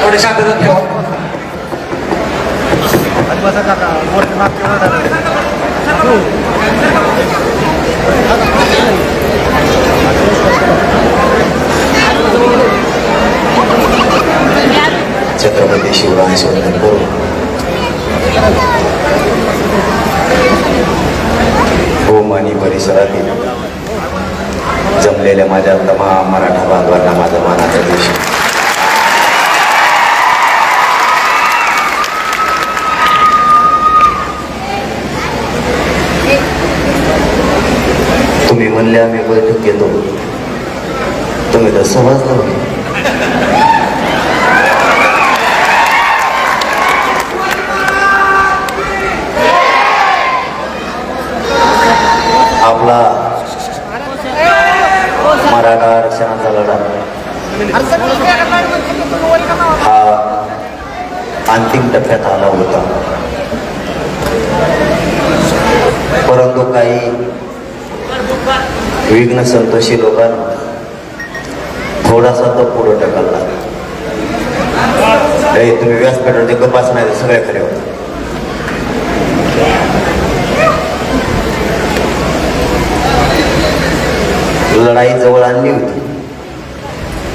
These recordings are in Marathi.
थोडे शांतता ठेवा. छत्रपती शिवरायांचे वंदन करून होम आणि परिसरातील जमलेल्या माझ्या तमाम मराठा बांधवांना माझा मानाचा देश. तुम्ही म्हणले आम्ही बैठक घेतो, तुम्ही तर समजलं. आपला मराठा आरक्षणाचा लढा हा अंतिम टप्प्यात आला होता, परंतु काही विघ्न संतोषी लोकांना थोडासा तो पुढे ढकलला. तुम्ही व्यासपीठावरती गप्पाच नाही, सगळे खरे होते. लढाई जवळ आणली होती,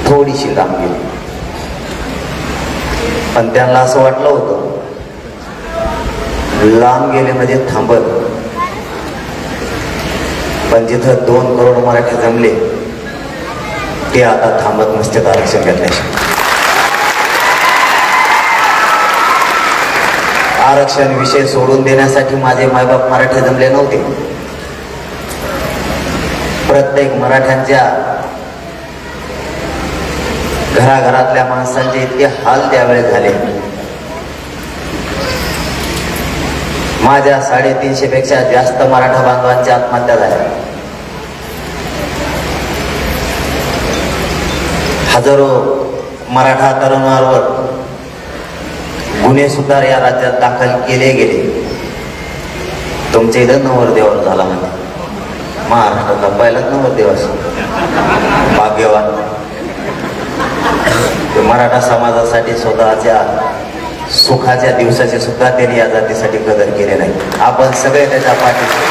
थोडीशी लांब गेली, पण त्यांना असं वाटलं होतं लांब गेले म्हणजे थांबत, पण जिथं 2 करोड मराठी जमले ते आता थांबत नसते आरक्षण घेतल्याशिवाय. आरक्षण विषय सोडून देण्यासाठी माझे मायबाप मराठी जमले नव्हते. प्रत्येक मराठ्यांच्या घराघरातल्या माणसांचे इतके हाल त्यावेळेस झाले. माझ्या 350 पेक्षा जास्त मराठा बांधवांच्या आत्महत्या झाल्या. हजारो मराठा तरुणांवर गुन्हे सुद्धा या राज्यात दाखल केले गेले. तुमच्या इथं नवरदेवावर झाला म्हणजे महाराष्ट्रातला पहिलाच नवरदेव असतो, भाग्यवान. मराठा समाजासाठी स्वतःच्या सुखाच्या दिवसाचे सुद्धा त्यांनी या जातीसाठी कदर केले नाही. आपण सगळे त्याच्या पाठीशी.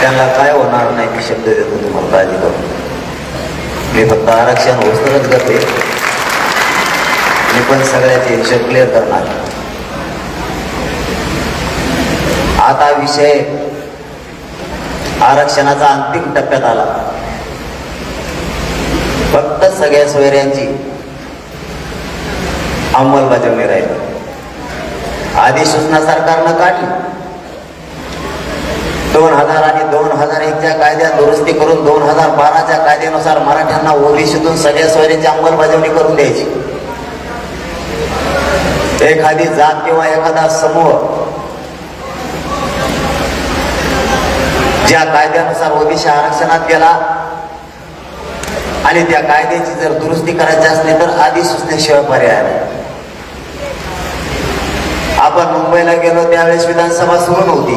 त्यांना काय होणार नाही मी शब्द देतो, तुम्हाला काळजी करू. मी फक्त आरक्षण होस्तच करते, मी पण सगळ्याचे हिशोब क्लिअर करणार. आता विषय आरक्षणाचा अंतिम टप्प्यात आला. फक्त सगळ्या सोयऱ्यांची अंमलबजावणी राहिली. अधिसूचना सरकारनं काढली. 2000 आणि 2001च्या कायद्यात दुरुस्ती करून 2012च्या कायद्यानुसार मराठ्यांना ओबीसीतून सगळ्या सोयऱ्यांची अंमलबजावणी करून द्यायची. एखादी जात किंवा एखादा समूह ज्या कायद्यानुसार ओबीसी आरक्षणात गेला आणि त्या कायद्याची जर दुरुस्ती करायची असली तर अधिसूचनेशिवाय पर्याय नाही. आपण मुंबईला गेलो त्यावेळेस विधानसभा सुरू नव्हती,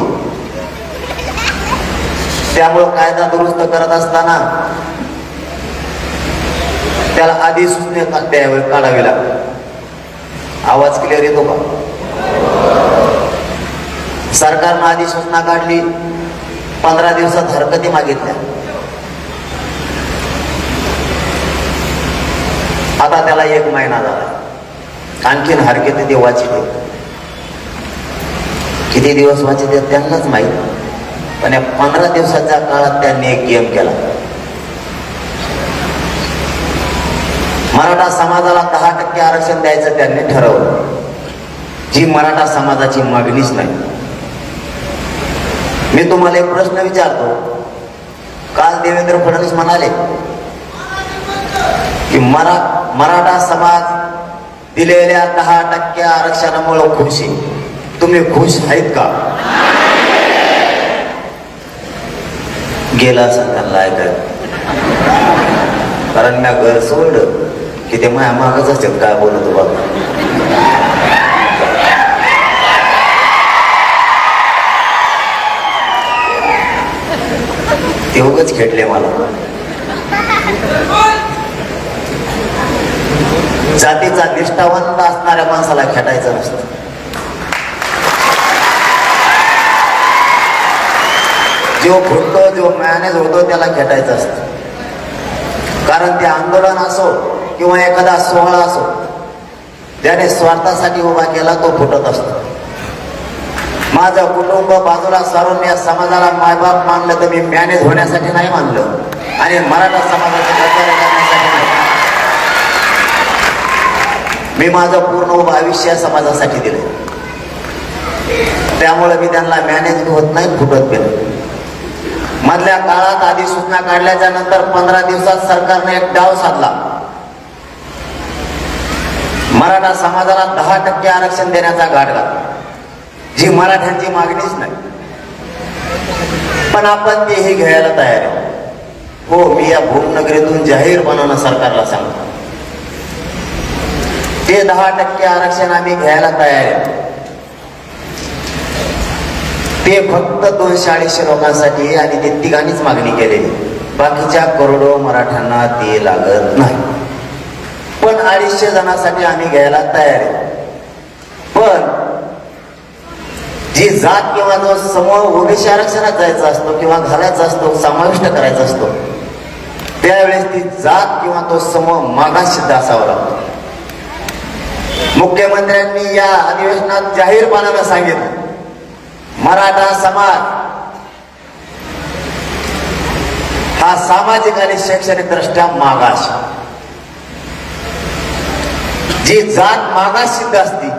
त्यामुळं कायदा दुरुस्त करत असताना त्याला अधिसूचने काढावी लागली. आवाज क्लिअर येतो का? सरकारनं अधिसूचना काढली, 15 दिवसात हरकती मागितल्या. आता त्याला 1 महिना झाला, आणखीन हरकती ते वाचित. किती दिवस वाचित आहेत त्यांनाच माहीत, पण या 15 दिवसाच्या काळात त्यांनी एक गेम केला. मराठा समाजाला 10% आरक्षण द्यायचं त्यांनी ठरवलं, जी मराठा समाजाची मागणीच नाही. मी तुम्हाला एक प्रश्न विचारतो. काल देवेंद्र फडणवीस म्हणाले की मराठा समाज दिलेल्या 10% आरक्षणामुळे खुश आहे. तुम्ही खुश आहेत का? गेला असं त्यांना ऐकाय, कारण मी घर सोडलं की ते माझ्या मागच असतात काय बोलतो बाबा. ते उगाच खेटले मला. जातीचा निष्ठावंत असणाऱ्या माणसाला खेटायचं नसतं. जो फुटतो, जो मॅनेज होतो त्याला खेटायचं असतं. कारण ते आंदोलन असो किंवा एखादा सोहळा असो, ज्याने स्वार्थासाठी उभा केला तो फुटत असतो. माझं कुटुंब बाजूला सारून या समाजाला मायबाप मानलं तर मी मॅनेज होण्यासाठी नाही मानलं आणि मराठा समाजाचे प्रचार करण्यासाठी नाही. मी माझं पूर्ण उभं आयुष्य समाजासाठी दिलं. त्यामुळे मी त्यांना मॅनेज होत नाही, फुटत गेलं. मधल्या काळात अधिसूचना काढल्याच्या नंतर 15 दिवसात सरकारने एक डाव साधला. मराठा समाजाला 10% आरक्षण देण्याचा घाट घातला, जी मराठ्यांची मागणीच नाही. पण आपण तेही घ्यायला तयार आहे. हो, मी या भूमनगरीतून जाहीरपणानं सरकारला सांगतो, ते 10% आरक्षण आम्ही घ्यायला तयार आहे. ते फक्त 200-250 लोकांसाठी आणि ते तिघांनीच मागणी केलेली. बाकीच्या करोडो मराठ्यांना ते लागत नाही. पण 250 जणांसाठी आम्ही घ्यायला तयार आहे. पण जी जात किंवा जो समूह ओबीसी आरक्षणात जायचा असतो किंवा घालायचा असतो, समाविष्ट करायचा असतो, त्यावेळेस ती जात किंवा तो समूह मागाससिद्ध असावा लागतो. मुख्यमंत्र्यांनी या अधिवेशनात जाहीरपणानं सांगितलं, मराठा समाज हा सामाजिक आणि शैक्षणिक दृष्ट्या मागास. जी जात मागास सिद्ध असती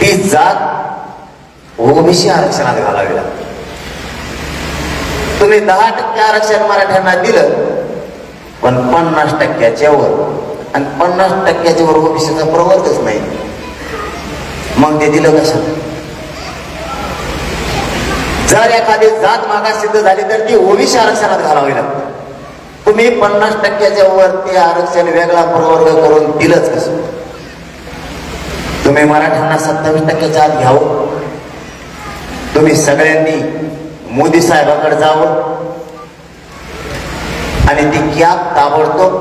ती जात ओबीसी आरक्षणात घालावी लागते. तुम्ही 10% आरक्षण मराठ्यांना दिलं, पण 50%च्या वर आणि 50%च्या वर ओबीसीचा प्रवर्गच नाही. मग ते दिलं कसं? जर एखादी जात मागास सिद्ध झाली तर ती ओबीसी आरक्षणात घालावी लागते. तुम्ही 50%च्या वर ते आरक्षण वेगळा प्रवर्ग करून दिलंच कसं? तुम्ही मराठ्यांना 27%च्या आत घ्यावं. तुम्ही सगळ्यांनी मोदी साहेबांकडे जावं आणि ती कॅब ताबडतोब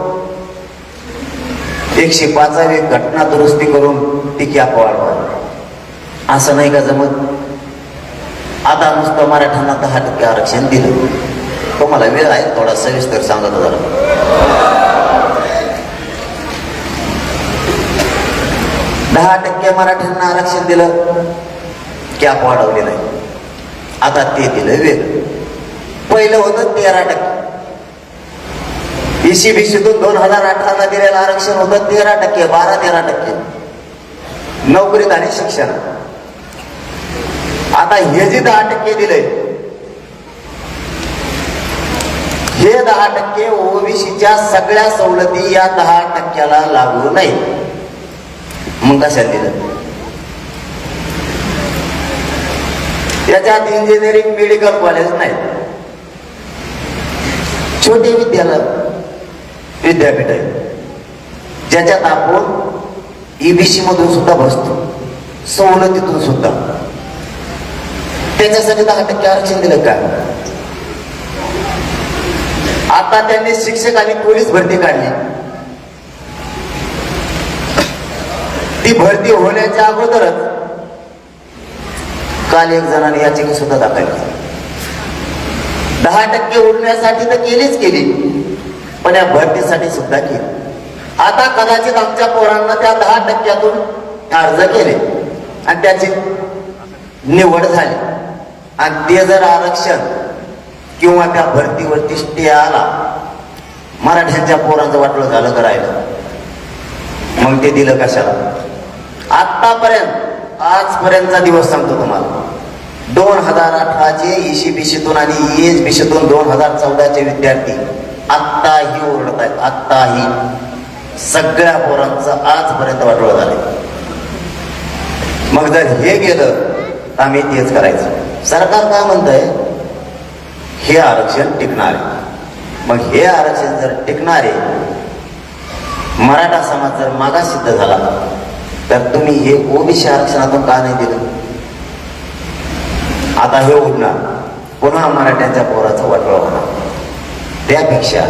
105वी घटना दुरुस्ती करून ती कॅब वाढवा. असं नाही का जमत? आता नुसतं मराठ्यांना 10% आरक्षण दिलं. तुम्हाला वेळ आहे, थोडा सविस्तर सांगत जरा. 10% मराठ्यांना आरक्षण दिलं, कॅप वाढवली नाही. आता ते दिलं वेगळं. पहिलं होतं 13%. ECBCतून 2018ला दिलेलं आरक्षण होतं 13%, 12-13% नोकरीत आणि शिक्षणात. आता हे जे 10% दिलंय, हे 10% ओबीसीच्या सगळ्या सवलती या 10%ला लागू नाही. मग कशाला दिलं? त्याच्यात इंजिनिअरिंग, मेडिकल कॉलेज नाही, छोटे विद्यापीठ आहे, ज्याच्यात आपण EBC मधून सुद्धा बसतो, सवलतीतून सुद्धा. त्याच्यासाठी 10% आरक्षण दिलं का? आता त्यांनी शिक्षक आणि पोलीस भरती काढली. ती भरती होण्याच्या अगोदरच काल एक जणांनी याचिका सुद्धा दाखल केली. 10% उडण्यासाठी तर केली, पण या भरतीसाठी सुद्धा केली. आता कदाचित आमच्या पोरांना त्या 10%तून अर्ज केले आणि त्याची निवड झाली आणि ते जर आरक्षण किंवा त्या भरतीवरती स्टे आला, मराठ्यांच्या पोरांचं वाटलं झालं करायला, मग ते दिलं कशाला? आतापर्यंत, आजपर्यंतचा दिवस सांगतो तुम्हाला, 2018चे ECBCतून आणि EHBCतून 2014चे विद्यार्थी आत्ताही ओरडत आहेत. आत्ताही सगळ्या पोरांचं आजपर्यंत वाटोळं झालंय. मग जर हे गेलं तर आम्ही तेच करायचं. सरकार काय म्हणतंय? हे आरक्षण टिकणार आहे. मग हे आरक्षण जर टिकणार आहे, मराठा समाज जर मागास सिद्ध झाला, तर तुम्ही हे ओबीसी आरक्षणातून का नाही दिलं? आता हे उडणार. पुन्हा मराठ्यांच्या पोराचं वाटोळं होणार. त्यापेक्षा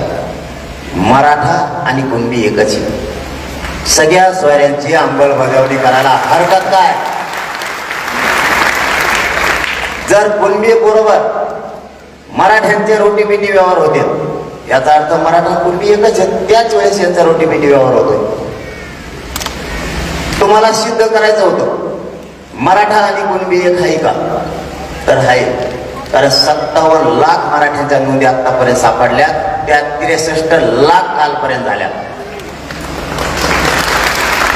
मराठा आणि कुणबी एकच आहे. सगळ्या सोयऱ्यांची अंमलबजावणी करायला हरकत काय? जर कुणबी बरोबर मराठ्यांचे रोटीबिटी व्यवहार होते, याचा अर्थ मराठा कुणबी एकच आहे. त्याच वेळेस यांचा रोटीबिटी व्यवहार होतोय. तुम्हाला सिद्ध करायचं होतं मराठा आणि कुणबी एक आहे का? तर आहे. कारण 57 लाख मराठ्यांच्या नोंदी आतापर्यंत सापडल्या, त्या 63 लाख कालपर्यंत झाल्या.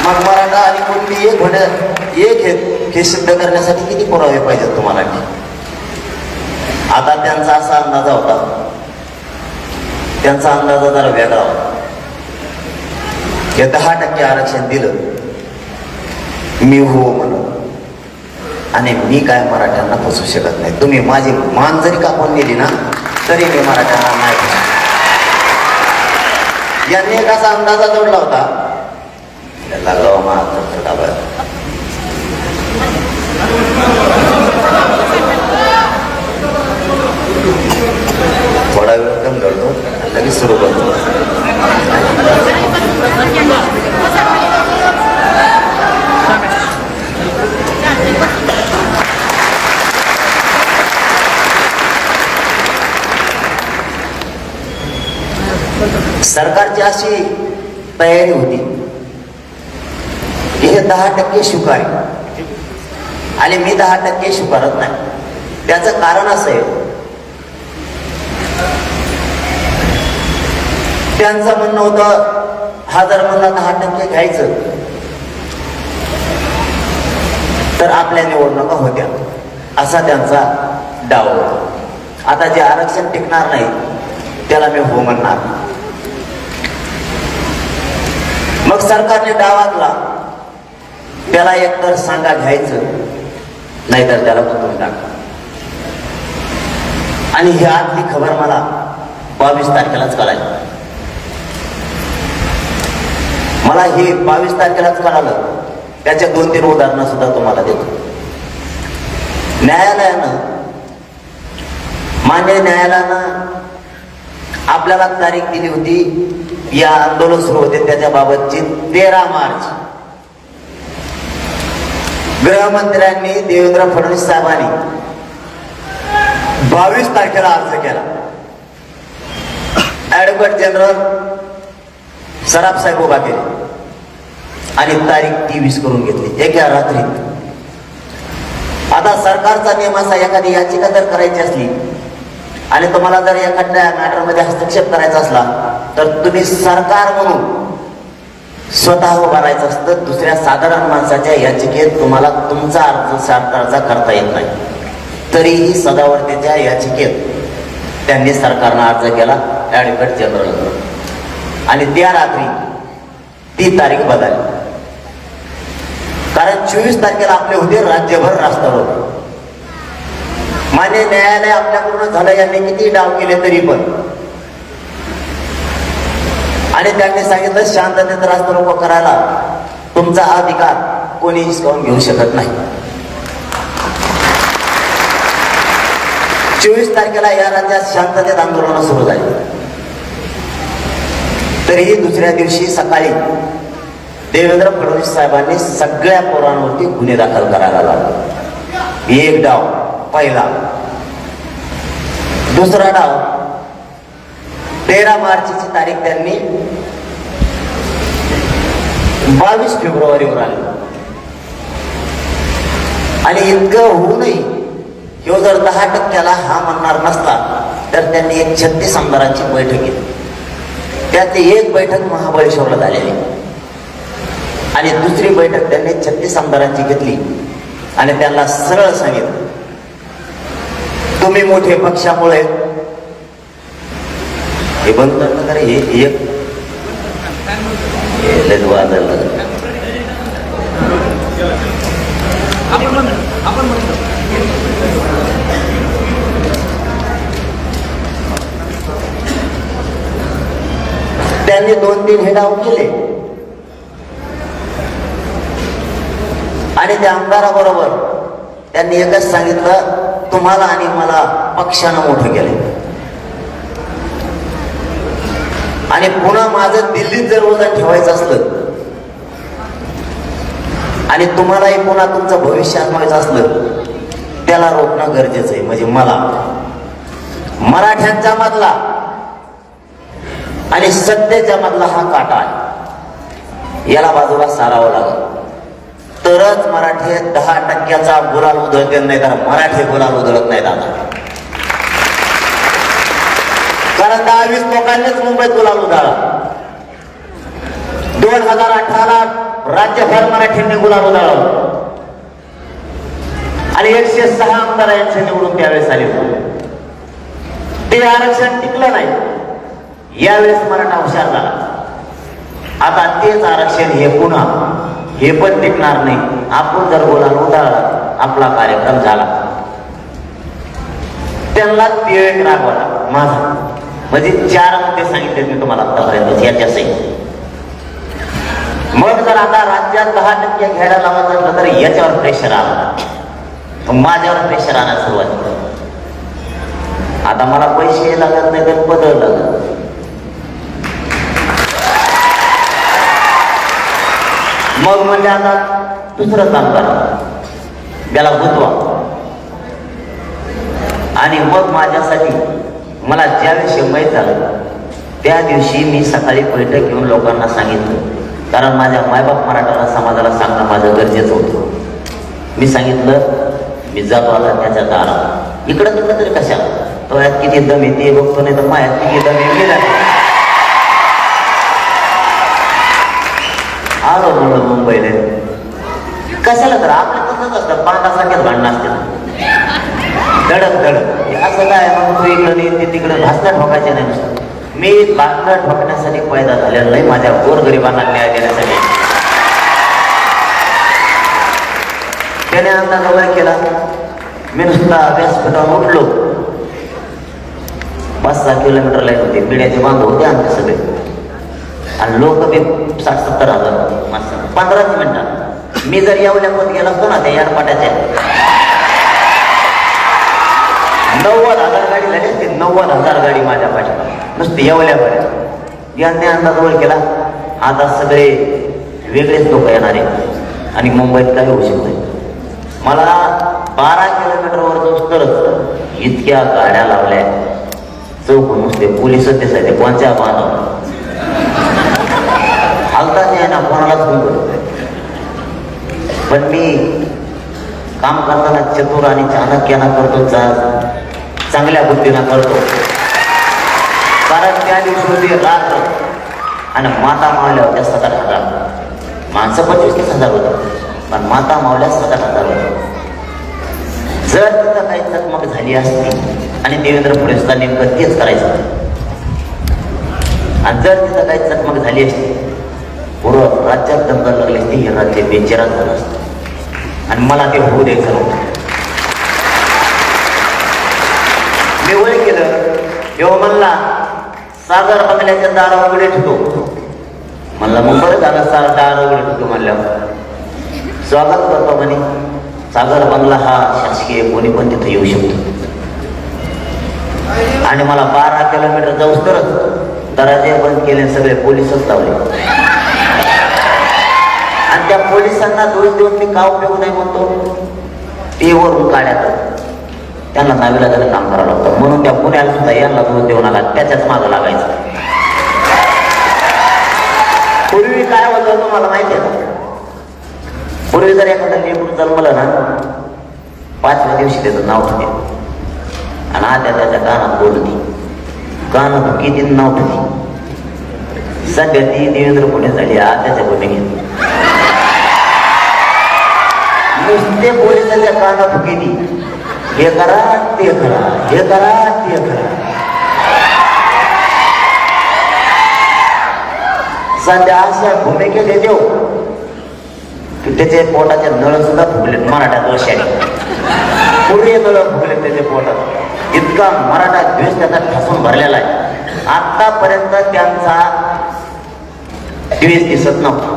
मग मराठा आणि कुणबी एक एक हे सिद्ध करण्यासाठी किती पुरावे पाहिजेत तुम्हाला? आता त्यांचा असा अंदाज होता, त्यांचा अंदाज जरा वेगळा होता. हे 10% आरक्षण दिलं, मी हो म्हणून, आणि मी काय मराठ्यांना फसवू शकत नाही. तुम्ही माझी मान जरी कापून नेली ना तरी मी मराठ्यांना नाही फसवू. यांनी एक असा अंदाजा जोडला होता, लागला थोडा वेळ कम करतो, लगेच सुरू करतो. सरकारची अशी तयारी होती की हे 10% स्वीकारे, आणि मी 10% स्वीकारत नाही. त्याचं कारण असं आहे, त्यांचं म्हणणं होतं हा जर म्हणला 10% घ्यायचं तर आपल्या निवडणुका होत्या, असा त्यांचा डाव होता. आता जे आरक्षण टिकणार नाही त्याला मी हो म्हणणार. मग सरकारने डाव आखला, त्याला एकतर सांगा घ्यायचं, नाहीतर त्याला गुंतवून टाका. आणि ही आतली खबर मला 22 तारखेलाच कळाली. मला हे 22 तारखेलाच कळालं. त्याच्या 2-3 उदाहरणं सुद्धा तुम्हाला देतो. मान्य न्यायालयानं आपल्याला तारीख दिली होती, या आंदोलन सुरू होते त्याच्याबाबतची 13 मार्च. गृहमंत्र्यांनी देवेंद्र फडणवीस साहेबांनी 22 तारखेला अर्ज केला. ऍडव्होकेट जनरल सराफ साहेब उभा केले आणि तारीख 23 करून घेतली एका रात्रीत. आता सरकारचा नियम असा, एखादी याचिका जर करायची असली आणि तुम्हाला जर एखाद्या मॅटरमध्ये हस्तक्षेप करायचा असला तर तुम्ही सरकार म्हणून स्वतः उभा राहायचं असतं. दुसऱ्या साधारण माणसाच्या याचिकेत तुम्हाला तुमचा अर्ज सरकारचा करता येत नाही. तरीही सदावर्तीच्या याचिकेत त्यांनी सरकारनं अर्ज केला ऍडव्होकेट जनरल, आणि त्या रात्री ती तारीख बदलली. कारण 24 तारखेला आपले होते राज्यभर रास्तारोको. मान्य न्यायालय आपल्याकडून झालं, यांनी किती डाव केले तरी पण, आणि त्यांनी सांगितलं शांततेत रास्तारोको करायला तुमचा अधिकार कोणी हिसकावून घेऊ शकत नाही. 24 तारखेला या राज्यात शांततेत आंदोलन सुरू झाली. तरीही दुसऱ्या दिवशी सकाळी देवेंद्र फडणवीस साहेबांनी सगळ्या पोरांवरती गुन्हे दाखल करायला लावले. एक डाव पहिला. दुसरा डाव 13 मार्चची तारीख त्यांनी 22 फेब्रुवारीवर आली. आणि इतकं होऊनही ह्यो जर 10%ला हा म्हणणार नसता तर त्यांनी एक 36 आमदारांची बैठक घेतली. त्यातली एक बैठक महाबळेश्वरला झालेली आणि दुसरी बैठक त्यांनी 36 आमदारांची घेतली आणि त्यांना सरळ सांगितलं, तुम्ही मोठे पक्षामुळे हे बंद करणार, हे एक त्यांनी 2-3 हे डाव केले आणि त्या आमदाराबरोबर त्यांनी एकच सांगितलं, तुम्हाला आणि मला पक्षानं मोठं केलं. आणि पुन्हा माझं दिल्लीत जर वजन ठेवायचं असलं आणि तुम्हालाही पुन्हा तुमचं भविष्य आठवायचं असलं, त्याला रोखणं गरजेचं आहे. म्हणजे मला मराठ्यांच्या मधला आणि सत्तेच्या मधला हा काटा आहे, याला बाजूला सारावं लागेल. तरच मराठी 10% गुलाल उधळतील, नाही तर मराठी गुलाल उधळत नाहीत आता. कारण 10-20 लोकांनीच मुंबईत गुलाल उधळला. 2018ला राज्यभर मराठींनी गुलाल उधळला आणि 106 आमदार यांचे निवडून त्यावेळेस आले. ते आरक्षण टिकलं नाही. यावेळेस मराठा हुशार झाला. आता तेच आरक्षण हे पुन्हा हे पण टिकणार नाही. आपण जर गुलाल उधळला, आपला कार्यक्रम झाला. त्यांना तिळक रागवला माझा. म्हणजे 4 मुद्दे सांगितले मी तुम्हाला आतापर्यंत याच्या सहित. मग जर आता राज्यात 10% घ्यायला लावत असलं तर याच्यावर प्रेशर आला, माझ्यावर प्रेशर आणायला सुरुवात केली. आता मला पैसे लागत नाही तर पद लागत. मग म्हणजे आता दुसरं काम करा, त्याला गुंतवा. आणि मग माझ्यासाठी मला ज्या दिवशी माहीत झालं त्या दिवशी मी सकाळी बैठक घेऊन लोकांना सांगितलं. कारण माझ्या मायबाप मराठा समाजाला सांगणं माझं गरजेचं होतं. मी सांगितलं, मी जातो आता त्याच्या दारात. इकडं तिकडं तरी कशाला, तो यात किती दम येते बघतो, नाही तर मायात किती दम येते. आलो म्हणलं मुंबईला. कशाला तर आपलं तसंच असतं, पांडासारख्याच भांडणं असते. धडक धडक असं काय, मग तू इकडं नाही ते तिकडं भासणं ठोकायचे नाही. नुसतं मी भासणं ठोकण्यासाठी पैदा झालेला नाही, माझ्या गोरगरिबांना न्याय देण्यासाठी. त्याने अंदाज वगैरे केला. मी नुसता व्यासपीठावर उठलो. 5-6 किलोमीटर लाईन होती, पिढ्याचे बांधव होते आमचे सगळे. आणि लोक बी 60-70 हजार होते. 15 मिनिटात मी जर येवल्या पोत गेला असतो ना, त्या यारपाट्याच्या 90,000 गाडी झाली असती. 90,000 गाडी माझ्या पाठीला नुसती येवल्यापर्यंत. यांनी अंदाज वर केला, आता सगळे वेगळेच लोक येणार आहेत आणि मुंबईत काही होऊ शकत नाही. मला 12 किलोमीटरवर जाऊस तरच इतक्या गाड्या लावल्या. चौकून नुसते पोलिसच दिसायचे, कोणत्या बांधव हालताच आहे ना, कोणालाच फोन करतो. पण मी काम करताना चतुर आणि चाणक्यानं करतो, चांगल्या बुद्धीनं करतो. कारण त्या दिवशी होती रात्र आणि माता मावल्या होत्या 7,000. माणसं 25,000 होतं, पण माता मावल्या 7,000 होत्या. जर तिथं काही चकमक झाली असती आणि देवेंद्र फडणवीसला नेमकं तेच करायचं, आणि जर तिथं काही चकमक झाली असती, पूर्ण राज्यात दंगल लागली असती, हे राज्य बेचैन झालं असतं आणि मला ते होऊ द्यायचं नव्हतं. मी वय केलं, तेव्हा म्हणला सागर बंगल्याच्या दारा उघडे ठेवतो. म्हणलं मग बरं झालं, दार उघडे ठेवतो म्हणल्यावर स्वागत करतो म्हणे. सागर बंगला हा शासकीय, कोणी पण तिथं येऊ शकतो. आणि मला 12 किलोमीटर जाऊस तरच दरवाजे बंद केले, सगळे पोलिसच लावले. आणि त्या पोलिसांना दोष देऊन मी का उपयोग नाही म्हणतो, ते वरून काढ्यात त्यांना नावीला त्याला काम करावं लागतं. म्हणून त्या पुण्याला सुद्धा यांना दोष देऊ नका, त्याच्याच मागं लागायचं. पूर्वी काय होतं तुम्हाला माहिती आहे का? पूर्वी जर एखादं लेकरू जन्मलं ना, 5व्या दिवशी त्याचं नाव ठेवते आणि आता त्याच्या कानात बोलती, कानात किती नाव ठेवते. सध्या ती देवेंद्र पुणे झाली, त्याच्या भूमिकेत नुसते पोलिसांच्या कानात किती, हे करा ते करा, हे करा ते करा. सध्या अशा भूमिकेत येतो की त्याचे पोटाचे नळ सुद्धा फुगलेत मराठा दोषाने. पुढे नळ फुगलेत त्याच्या पोटात. इतका मराठा द्वेष त्याचा ठासून भरलेला आहे. आतापर्यंत त्यांचा द्वेष दिसत नव्हता.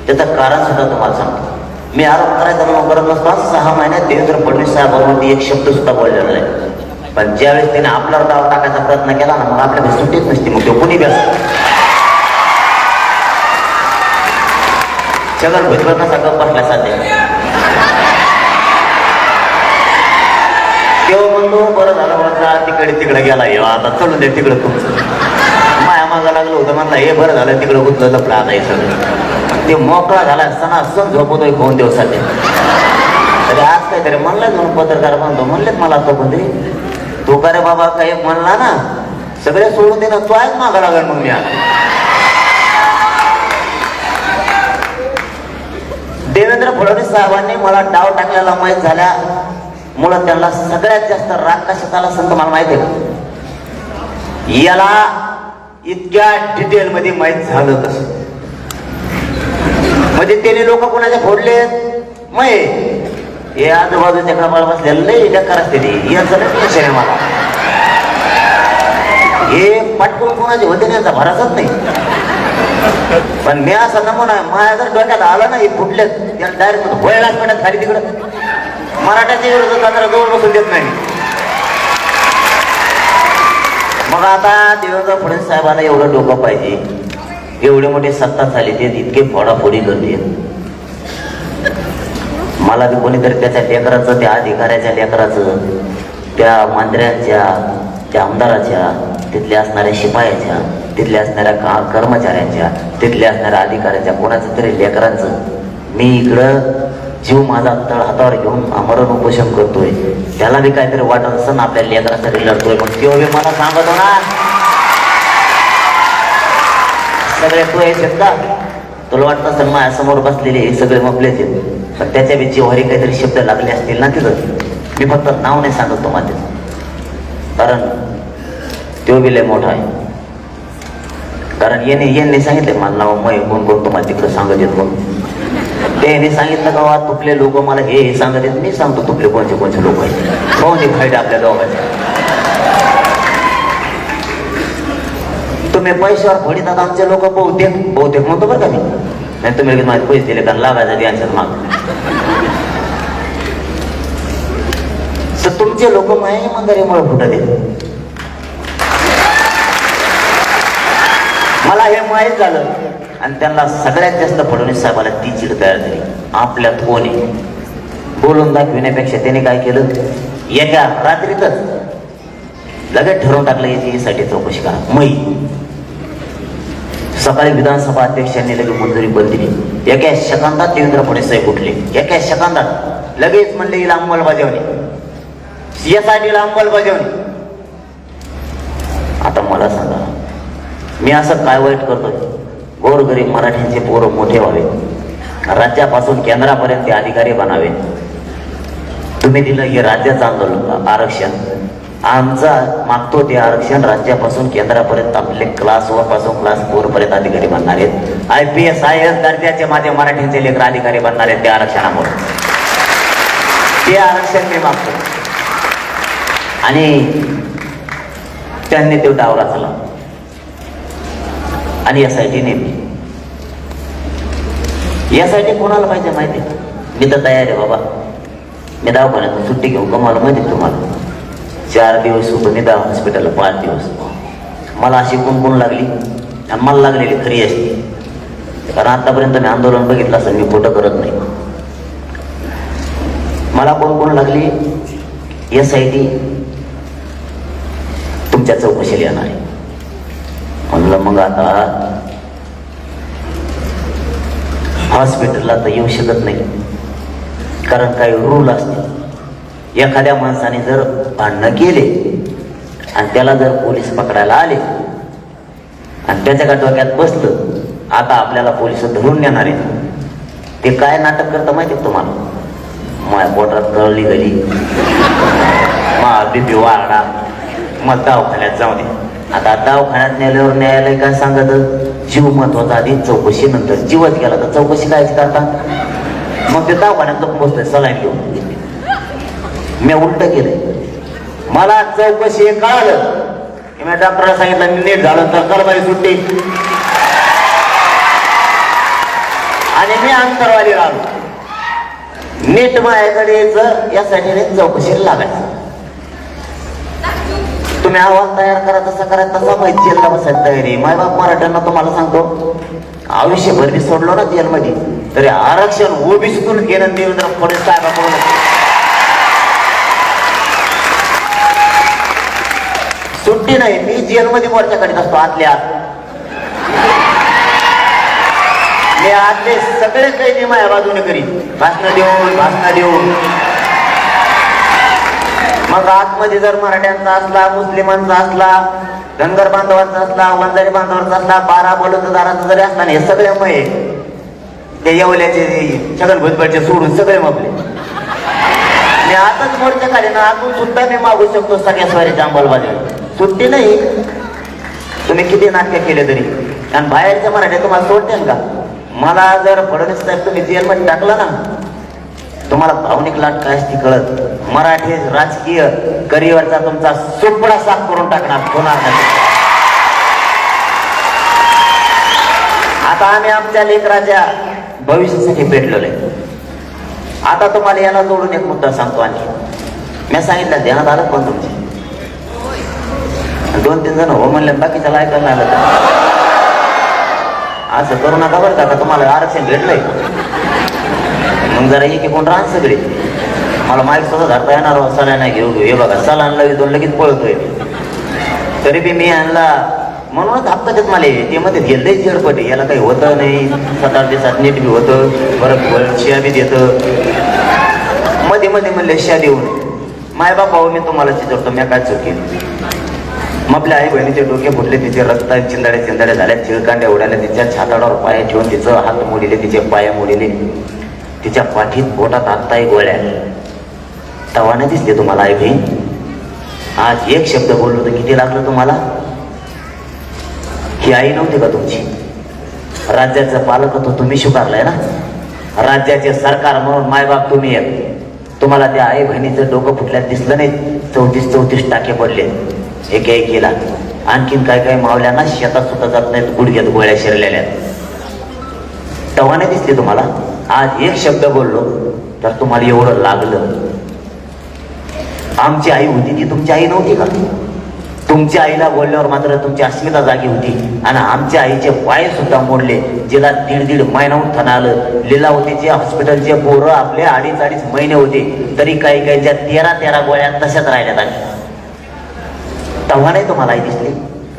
त्याचं कारण सुद्धा तुम्हाला सांगतो. मी आरोप करायचा म्हणून करत नसतो. 6 महिन्यात देवेंद्र फडणवीस साहेबांवरती एक शब्द सुद्धा बोललेला नाही. पण ज्यावेळेस त्याने आपल्यावर दाव टाकायचा प्रयत्न केला ना, मग आपल्याला सुट्टीच नसते. मग तो कुणी व्यस्त छगन भुजबळ कसा गप्प बसला साध्या. तेव्हा म्हणतो बरं झालं वाटला तिकडे गेला येवा, आता चढून दे तिकडं तुमचं. माया मागा लागलं होतं म्हणला हे बरं झालं तिकडं गुतलं लपलं आता हे सगळं. ते मोकळा झाला असताना सण झोपतोय 2 दिवसात. तरी आज काहीतरी म्हणलं म्हणून पत्रकार म्हणतो, म्हणलेत मला तो कोणतरी तो का रे बाबा काही म्हणला ना सगळे सोडून दे ना, तो आहेच मागा लागल. मग मी देवेंद्र फडणवीस साहेबांनी मला डाव टाकलेला माहीत झाल्यामुळं त्यांना सगळ्यात जास्त राग कशात आला असं मला माहिती आहे का? याला इतक्या डिटेल मध्ये माहीत झालं कसं? म्हणजे त्याने लोक कोणाच्या फोडलेत मै हे आजूबाजूच्या कपाळ बसलेलं लई टक्कर असते ती याचं नाही टेन्शन आहे मला. हे पटकून कोणाचे होते नाही याचा भरोसाच नाही. पण मी असा नमुना माझ्या जर डोक्यात आला नाही फुटले त्याला डायरेक्ट वळलाच पडत खाली तिकडं. मराठ्याच्या विरोधात जरा जवळ बसून देत नाही. मग आता देवेंद्र फडणवीस साहेबांना एवढं डोकं पाहिजे, एवढी मोठी सत्ता झाली ते इतके फोडाफोडी करते. मला बी कोणीतरी त्याच्या लेकराचं, त्या अधिकाऱ्याच्या लेकराचं, त्या मंत्र्यांच्या, त्या आमदाराच्या, तिथल्या असणाऱ्या शिपायाच्या, तिथल्या असणाऱ्या कर्मचाऱ्यांच्या, तिथल्या असणाऱ्या अधिकाऱ्याच्या, कोणाचं तरी लेकरांचं मी इकडं जीव माझा तळ हातावर घेऊन आमरण उपोषण करतोय. त्याला बी काहीतरी वाटत असं ना आपल्या लेकरासाठी लढतोय. मग तो बी मला सांगतो ना सगळे तो येतात का? तुला वाटतं असेल माझ्या समोर बसलेले हे सगळे मपलेच आहेत, पण त्याच्या बी जिव्हारी काहीतरी शब्द लागले असतील ना तिथं. मी फक्त नाव नाही सांगत तो माझं, कारण तो बी लय मोठा आहे. कारण यांनी सांगितले मला नाव मग कोण तुम्हाला तिकडं सांगत येत. मग त्याने सांगितलं का तुपले लोक मला हे सांगत येत. मी सांगतो तुपले कोणते लोक आहेत, कोणते फायदे आपल्या दोघांचे. तुम्ही पैशावर फोडीतात आमचे लोक बहुतेक म्हणतो बरं का मी. नाही तुम्ही लगेच माझे पैसे दिले कारण लागायचं यांच्यात माग. तर तुमचे लोक माझ्या इमानदारीमुळे फुटत आहेत. मला हे माहीत झालं आणि त्यांना सगळ्यात जास्त फडणवीस साहेबाला ती चिड तयार झाली. आपल्यात कोणी बोलून दाखविण्यापेक्षा त्याने काय केलं, एका रात्रीतच लगेच ठरवून टाकलं याची चौकशी करा. मै सकाळी विधानसभा अध्यक्षांनी लगेच मंजुरी बंद दिली. एका सेकंदात देवेंद्र फडणवीस साहेब उठले. एका सेकंदात लगेच म्हणले हिला अंमलबजावणी, यासाठीला अंमलबजावणी. आता मला सांगा मी असं काय वाईट करतोय? गोरगरीब मराठ्यांचे पोरं मोठे व्हावे, राज्यापासून केंद्रापर्यंत ते अधिकारी बनावे. तुम्ही दिलं हे राज्याचं आंदोलन आरक्षण, आमचा मागतो ते आरक्षण राज्यापासून केंद्रापर्यंत आपले क्लास 1 पासून क्लास 4 पर्यंत अधिकारी बनणार आहेत. IPS IAS दर्जाचे माझे मराठ्यांचे लेकर अधिकारी बनणार आहेत त्या आरक्षणामुळे. ते आरक्षण मी मागतो. आणि त्यांनी तो डावला चला आणि यासाठी नेमली. यासाठी कोणाला पाहिजे माहिती? मी तर तयार आहे बाबा. मी दवाखान्यातून सुट्टी घेऊन कमावलं माहिती तुम्हाला. 4 दिवस होतो मी हॉस्पिटलला, 5 दिवस. मला अशी कोण लागली आणि मला लागलेली खरी असते. कारण आतापर्यंत मी आंदोलन बघितलं असं मी खोटं करत नाही. मला कोण लागली यासाठी तुमच्या चौकशीला येणार आहे. म्हणलं मग आता हॉस्पिटलला तर येऊ शकत नाही, कारण काही रूल असते. एखाद्या माणसाने जर भांडणं केले आणि त्याला जर पोलीस पकडायला आले आणि त्याच्या डोक्यात बसलं आता आपल्याला पोलिस धरून नेणार आहेत, ते काय नाटक करतं माहिती आहे तुम्हाला? माझ्या पोटात कळली गली, मा बीपी वाढा, मग दवाखान्यात जाऊ दे. आता दवाखान्यात नेल्यावर न्यायालय काय सांगत, जीव महत्वाचा, आधी चौकशी नंतर. जीवच गेला तर चौकशी काय करता? मग ते दवाखान्यात बसतोय सलाईन घेऊन. मी उलट केलंय. मला चौकशी हे कळालं की मी डॉक्टरला सांगितलं मी नीट झालं तर कर माझी सुट्टी, आणि मी अंतरवाली राहिलो. नीट माझ्याकडे यायचं, यासाठी नीट चौकशीला लागायचं. तुम्ही आवाज तयार करा, तसा करा, तसा माहिती जेलला बसायला तयारी. मायबाप मराठ्यांना तुम्हाला सांगतो, आयुष्यभर मी सोडलो ना जेलमध्ये, तरी आरक्षण ओबीसीतून घेणं देवेंद्र फडणवीस साहेबांकडून. सुट्टी नाही, मी जेलमध्ये मोर्चा काढत असतो आतल्या आत. मी आतले सगळे कैदी माझ्या बाजूने करीत, भाषण देऊन. मग आतमध्ये जर मराठ्यांचा असला, मुस्लिमांचा असला, धनगर बांधवांचा असला, वंजारी बांधवांचा असला, 12 बलुतेदारांचा जरी असला, हे सगळे मये ते येवल्याचे छगन भुजबळचे सोडून सगळे मपले. मी आताच मोर्चा काढे ना, अजून सुद्धा मी मागू शकतो सगळ्या स्वारीच्या अंमलबजावणी. सुट्टी नाही. तुम्ही किती नाटक केले तरी. आणि बाहेरच्या मराठ्या तुम्हाला सोडतील का? मला जर फडणवीस साहेब तुम्ही जेलमध्ये टाकला ना, तुम्हाला भावनिक लाट काय असती कळत. मराठी राजकीय करिअरचा तुमचा सुपडा साफ करून टाकणार होणार नाही. आता आम्ही आमच्या लेकराच्या भविष्यासाठी पेटलेलो आहे. आता तुम्हाला याला जोडून एक मुद्दा सांगतो. आणखी मी सांगितलं ध्यानात आलं पण तुमचे 2-3 जण हो म्हणले, बाकीच्या ऐकायला आलं. असं करू नका बरं का, तुम्हाला आरक्षण भेटलंय मग जरा एक कोण राहण सगळे. मला माईक सुद्धा धरता येणार सला नाही घेऊ. हे बघा सला आणला दोन लगेच पळतोय. तरी बी मी आणला म्हणूनच हप्त्यात मला ते मध्ये गेलंय झेडपट. याला काही होतं नाही, 7-8 दिवसात नीट बी होतं, बरं शिया बी देतं. मध्ये म्हणले शिया देऊन माय बापा मी तुम्हाला चिचवतो, मी काय चूक केली. मग आपल्या आई बहिणीचे डोके फुटले, तिचे रक्त चिंदाड्या झाल्या, चिळकांड्या उडाल्या, तिच्या छाताडावर पाय ठेवून तिचं हात मोडले, तिचे पाय मोडले, तिच्या पाठीत बोटात आत्ताही गोळ्या. तवाने दिसते तुम्हाला आई बहीण. आज एक शब्द बोललो तर किती लागलं तुम्हाला? ही आई नव्हती का तुमची? राज्याचं पालकत्व तुम्ही स्वीकारलंय ना. राज्याचे सरकार म्हणून मायबाप तुम्ही एक. तुम्हाला त्या आई बहिणीचं डोकं फुटल्यात दिसलं नाही? 34 टाके पडले एकेला. आणखीन काय मावल्यांना शेतात सुद्धा जात नाहीत, गुडघ्यात गोळ्या शिरलेल्या. तवाने दिसले तुम्हाला? आज एक शब्द बोललो तर तुम्हाला एवढं लागलं. आमची आई होती ती तुमची आई नव्हती का? तुमच्या आईला बोलल्यावर मात्र तुमची अस्मिता जागी होती. आणि आमच्या आईचे पाय सुद्धा मोडले, जिला 1.5 महिना उत्थान आलं. लीलावतीचे हॉस्पिटलचे पोरं आपले 2.5 महिने होते, तरी काही 13 गोळ्या तशाच राहिल्यात. आणि तेव्हा नाही तुम्हाला आई दिसली?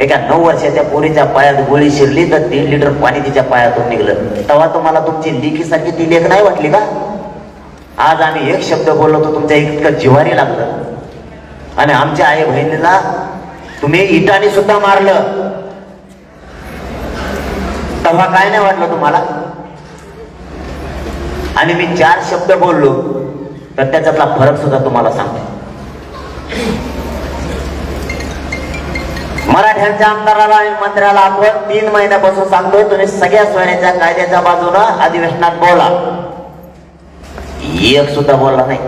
एका 9 वर्षाच्या पोरीच्या पायात गोळी शिरली तर 3 लिटर पाणी तिच्या पायातून निघलं. तेव्हा तुम्हाला तुमची लेकीसारखी ती लेख नाही वाटली का? आज आम्ही एक शब्द बोललो तर तुमच्या इतकं जिव्हारी लागलं. आणि आमच्या आई बहिणीला तुम्ही इटाने सुद्धा मारलं, तेव्हा काय नाही वाटलं तुम्हाला? आणि मी 4 शब्द बोललो तर त्याच्यातला फरक सुद्धा तुम्हाला सांगतो. मराठ्यांच्या आमदाराला आणि मंत्र्याला आपण 3 महिन्यापासून सांगतो, तुम्ही सगळ्या सोयऱ्याच्या कायद्याच्या बाजूनं अधिवेशनात बोला. एक सुद्धा बोलला नाही,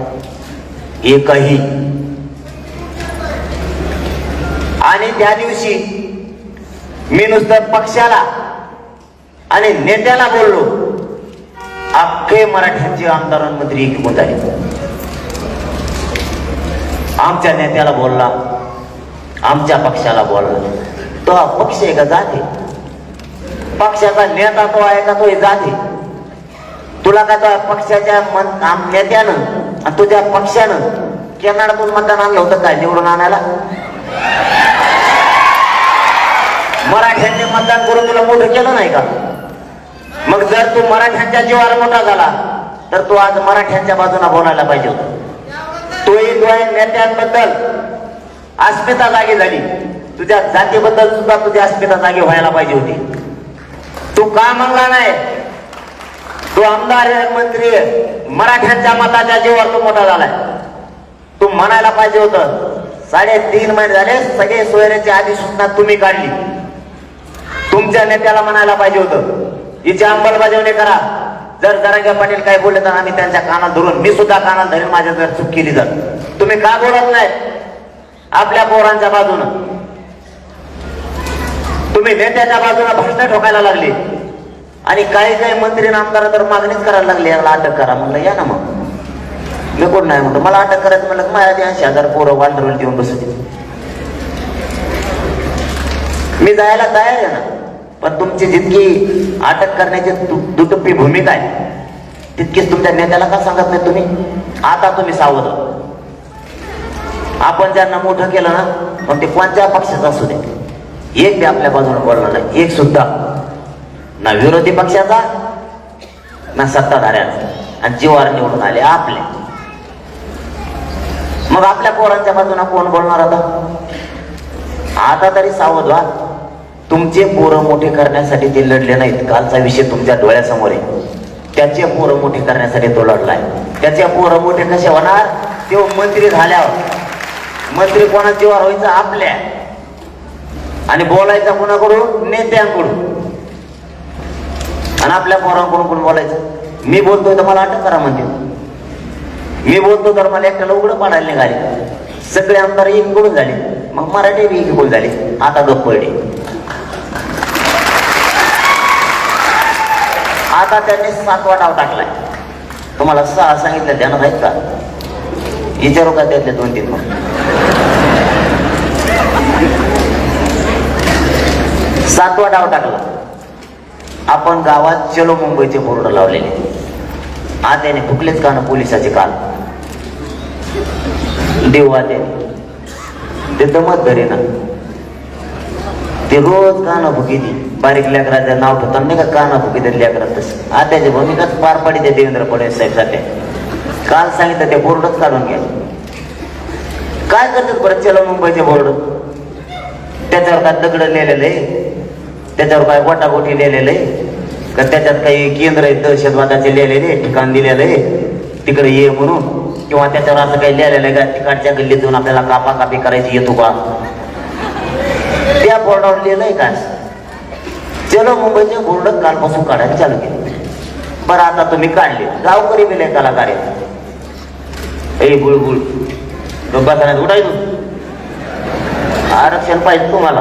एकही. आणि त्या दिवशी मी नुसतं पक्षाला आणि नेत्याला बोललो, अख्खे मराठ्यांचे आमदार आणि मंत्री एकूण झाले. आमच्या नेत्याला बोलला, आमच्या पक्षाला बोलला. तो हा पक्ष आहे का जात आहे? पक्षाचा नेता तो आहे का तो जात आहे? तुला का तो पक्षाच्या नेत्यानं आणि तुझ्या पक्षानं केनाडातून मतदान आणलं होतं काय निवडून आणायला? मराठ्यांनी मतदान करून तुला मोठं केलं नाही का? मग जर तू मराठ्यांच्या जीवाला मोठा झाला तर तू आज मराठ्यांच्या बाजूला बोलायला पाहिजे होता. तोही नेत्यांबद्दल अस्मिता जागी झाली, तुझ्या जातीबद्दल सुद्धा तुझी अस्मिता जागी व्हायला पाहिजे होती. तू का म्हणला नाही? तू आमदार मंत्री मराठ्यांच्या मताच्या जीवावर तू मोठा झालाय. तू म्हणायला पाहिजे होतं 3.5 महिने झाले सगळे सोयऱ्याची अधिसूचना तुम्ही काढली. तुमच्या नेत्याला म्हणायला पाहिजे होतं हिची अंमलबजावणी करा. जर जरांगे पाटील काय बोलले तर आम्ही त्यांच्या कानात धरून, मी सुद्धा कानात धरून माझ्या जर चूक केली तर. तुम्ही का बोलत नाही आपल्या पोरांच्या बाजूनं? तुम्ही नेत्याच्या बाजूला भाषण ठोकायला लागले. आणि काही मंत्री आमदार तर मागणीच करायला लागले याला अटक करा. म्हणलं या ना मग मी कोण नाही म्हणतो, मला अटक करायचं म्हणलं की माझ्या 80,000 पोरं वांडरवल देऊन बसते. मी जायला तयार आहे ना, पण तुमची जितकी अटक करण्याची दुटप्पी भूमिका आहे तितकीच तुमच्या नेत्याला का सांगत नाही तुम्ही? आता तुम्ही सावध व्हा. आपण ज्यांना मोठं केलं ना, मग ते कोणत्या पक्षाचं असू दे, एक बी आपल्या बाजूने बोलणार नाही, एक सुद्धा, ना विरोधी पक्षाचा ना सत्ताधाऱ्याचा. आणि जीवावर निवडून आले आपले, मग आपल्या पोरांच्या बाजूने कोण बोलणार आता तरी सावध व्हा. तुमचे पोरं मोठे करण्यासाठी ते लढले नाहीत. कालचा विषय तुमच्या डोळ्यासमोर आहे. त्याचे पोरं मोठे करण्यासाठी तो लढलाय. त्याचे पोरं मोठे कसे होणार? ते मंत्री झाल्यावर. मंत्री कोणा जीवावर व्हायचं? आपल्या. आणि बोलायचा कोणाकडून? नेत्यांकडून. आणि आपल्या पोरांकडून कोण बोलायचं? मी बोलतोय तर मला अटक करा म्हणते, मी बोलतो तर मला एकट्याला उघडं पाडायला निघाले. सगळे आमदार एकीकडून झाले, मग मराठी बी एकीकडून झाले. आता गप्प पडले. आता त्यांनी 7वा डाव टाकलाय. तुम्हाला 6 सांगितलं, ध्यानात आहेत का? विचारू का त्यातले 2-3 मग? 7वा डाव टाकला. आपण गावात चलो मुंबईचे बोर्ड लावलेले. आज त्याने फुकलेच का ना पोलिसाचे काल देवा ते दमत धरे ना. ते रोज काना फुकी ती बारीक लेकराचं नाव ठेवतात नाही का, काना फुकी देत लेकरात. तसं आत्याची भूमिकाच पार पाडी ते देवेंद्र फडणवीस साहेब सध्या. काल सांगितलं ते बोर्डच काढून घ्या. काय करतात बरं चलो मुंबईचे बोर्ड? त्याच्यावर काय दगड लिहिलेलं आहे? त्याच्यावर काय गोटागोटी लिहिलेलं आहे का? त्याच्यात काही केंद्र आहे दहशतवादाचे लिहिलेले, ठिकाण दिलेलं आहे तिकडे ये म्हणून? किंवा त्याच्यावर असं काही लिहिलेलं आहे का तिकडच्या गल्लीत जाऊन आपल्याला कापाकापी करायची येतो का? त्या बोर्डावर लिहिलंय का? चलो मुंबईचे बोर्ड कालपासून काढायला चालू केले. बरं आता तुम्ही काढले, गावकरी बिले कलाकार आहे. ए बुळबुळ बसायला उठायचं, आरक्षण पाहिजे तुम्हाला.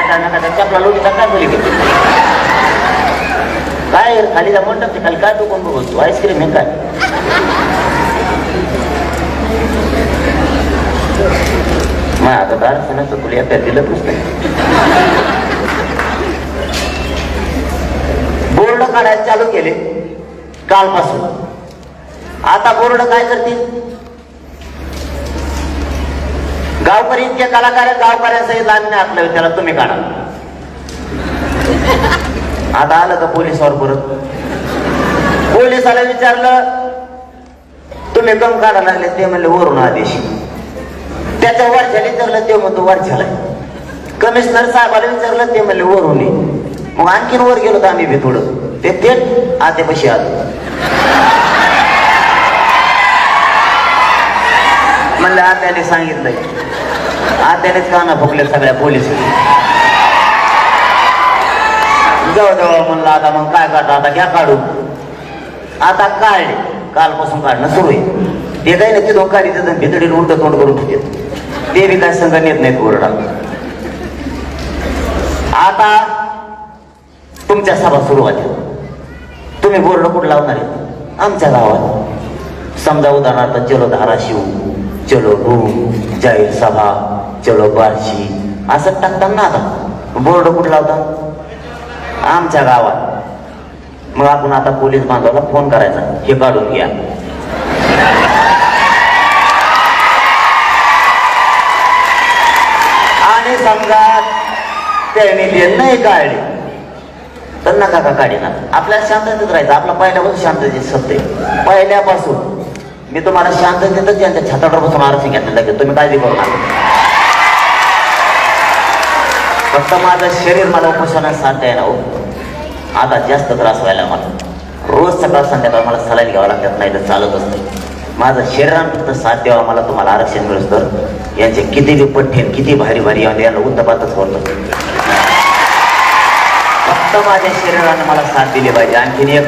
आणि एका चपला लोटीचा काय बोली काय खालीचा मंडपचे खाली काय दुकान बघतो? आईस्क्रीम हे काय? मग आता आरक्षणाचं तुला एकट्या दिलंच नाही. बोर्ड काढायला चालू केले कालपासून. आता बोर्ड काय करतील? गावकरी इतके कलाकार आहेत, गावकऱ्यांसहित आम्ही आतलं त्याला तुम्ही काढा. आता आलं का पोलिसावर परत? पोलिसाला विचारलं तुम्ही कम काढा लागले? ते म्हणले वरून आदेश. त्याच्या वरच्याला विचारलं, ते म्हणतो वरच्याला. कमिशनर साहेबाला विचारलं, ते म्हणले वरून. मग आणखीन वर गेलो तर आम्ही बी थोडं ते थेट आतेपाशी आलो. म्हणलं आत्याने सांगितलंय. आत्यानेच काना फुकले सगळ्या पोलीस. जाऊ जाऊ म्हणलं आता मग काय काढतो? आता घ्या काढून. आता काढले, कालपासून काढणं सुरू आहे. ते काही नाही ते दोन काढी भितडीला उलट तोंड करून ठेवते. ते बी काय संघ येत नाहीत बोर्डा. आता तुमच्या सभा सुरू होत्या. तुम्ही बोर्ड कुठं लावणार आहे? आमच्या गावात. समजा उदाहरणार्थ चलो धाराशिव, चलो भूम, जाहीर सभा, चलो बार्शी असं टाकतात ना. आता बोर्ड कुठं लावतात? आमच्या गावात. मग आपण आता पोलीस बांधवाला फोन करायचा, हे काढून घ्या. आणि समजा त्याने नाही काढले तर नका का काढेना. आपल्याला शांततेत राहायचं. आपला पहिल्यापासून शांततेचे सत्य आहे. पहिल्यापासून मी तुम्हाला शांततेतच यांच्या छातावर बसून आरक्षण घेतलं लागेल. तुम्ही काळजी करू नका. फक्त माझं शरीर मला उपोषणात साथ द्यायला हो. आता जास्त त्रास व्हायला मला. रोज सकाळ संध्याकाळ मला सलाईन घ्यावं लागतात, नाही तर चालतच नाही. माझं शरीरानं फक्त साथ द्यावा मला. तुम्हाला आरक्षण मिळत तर यांचे किती बी पठ्ठे किती भारी भारी यांना उत्तपातच होतं. फक्त माझ्या शरीरानं मला साथ दिली पाहिजे आणखीन एक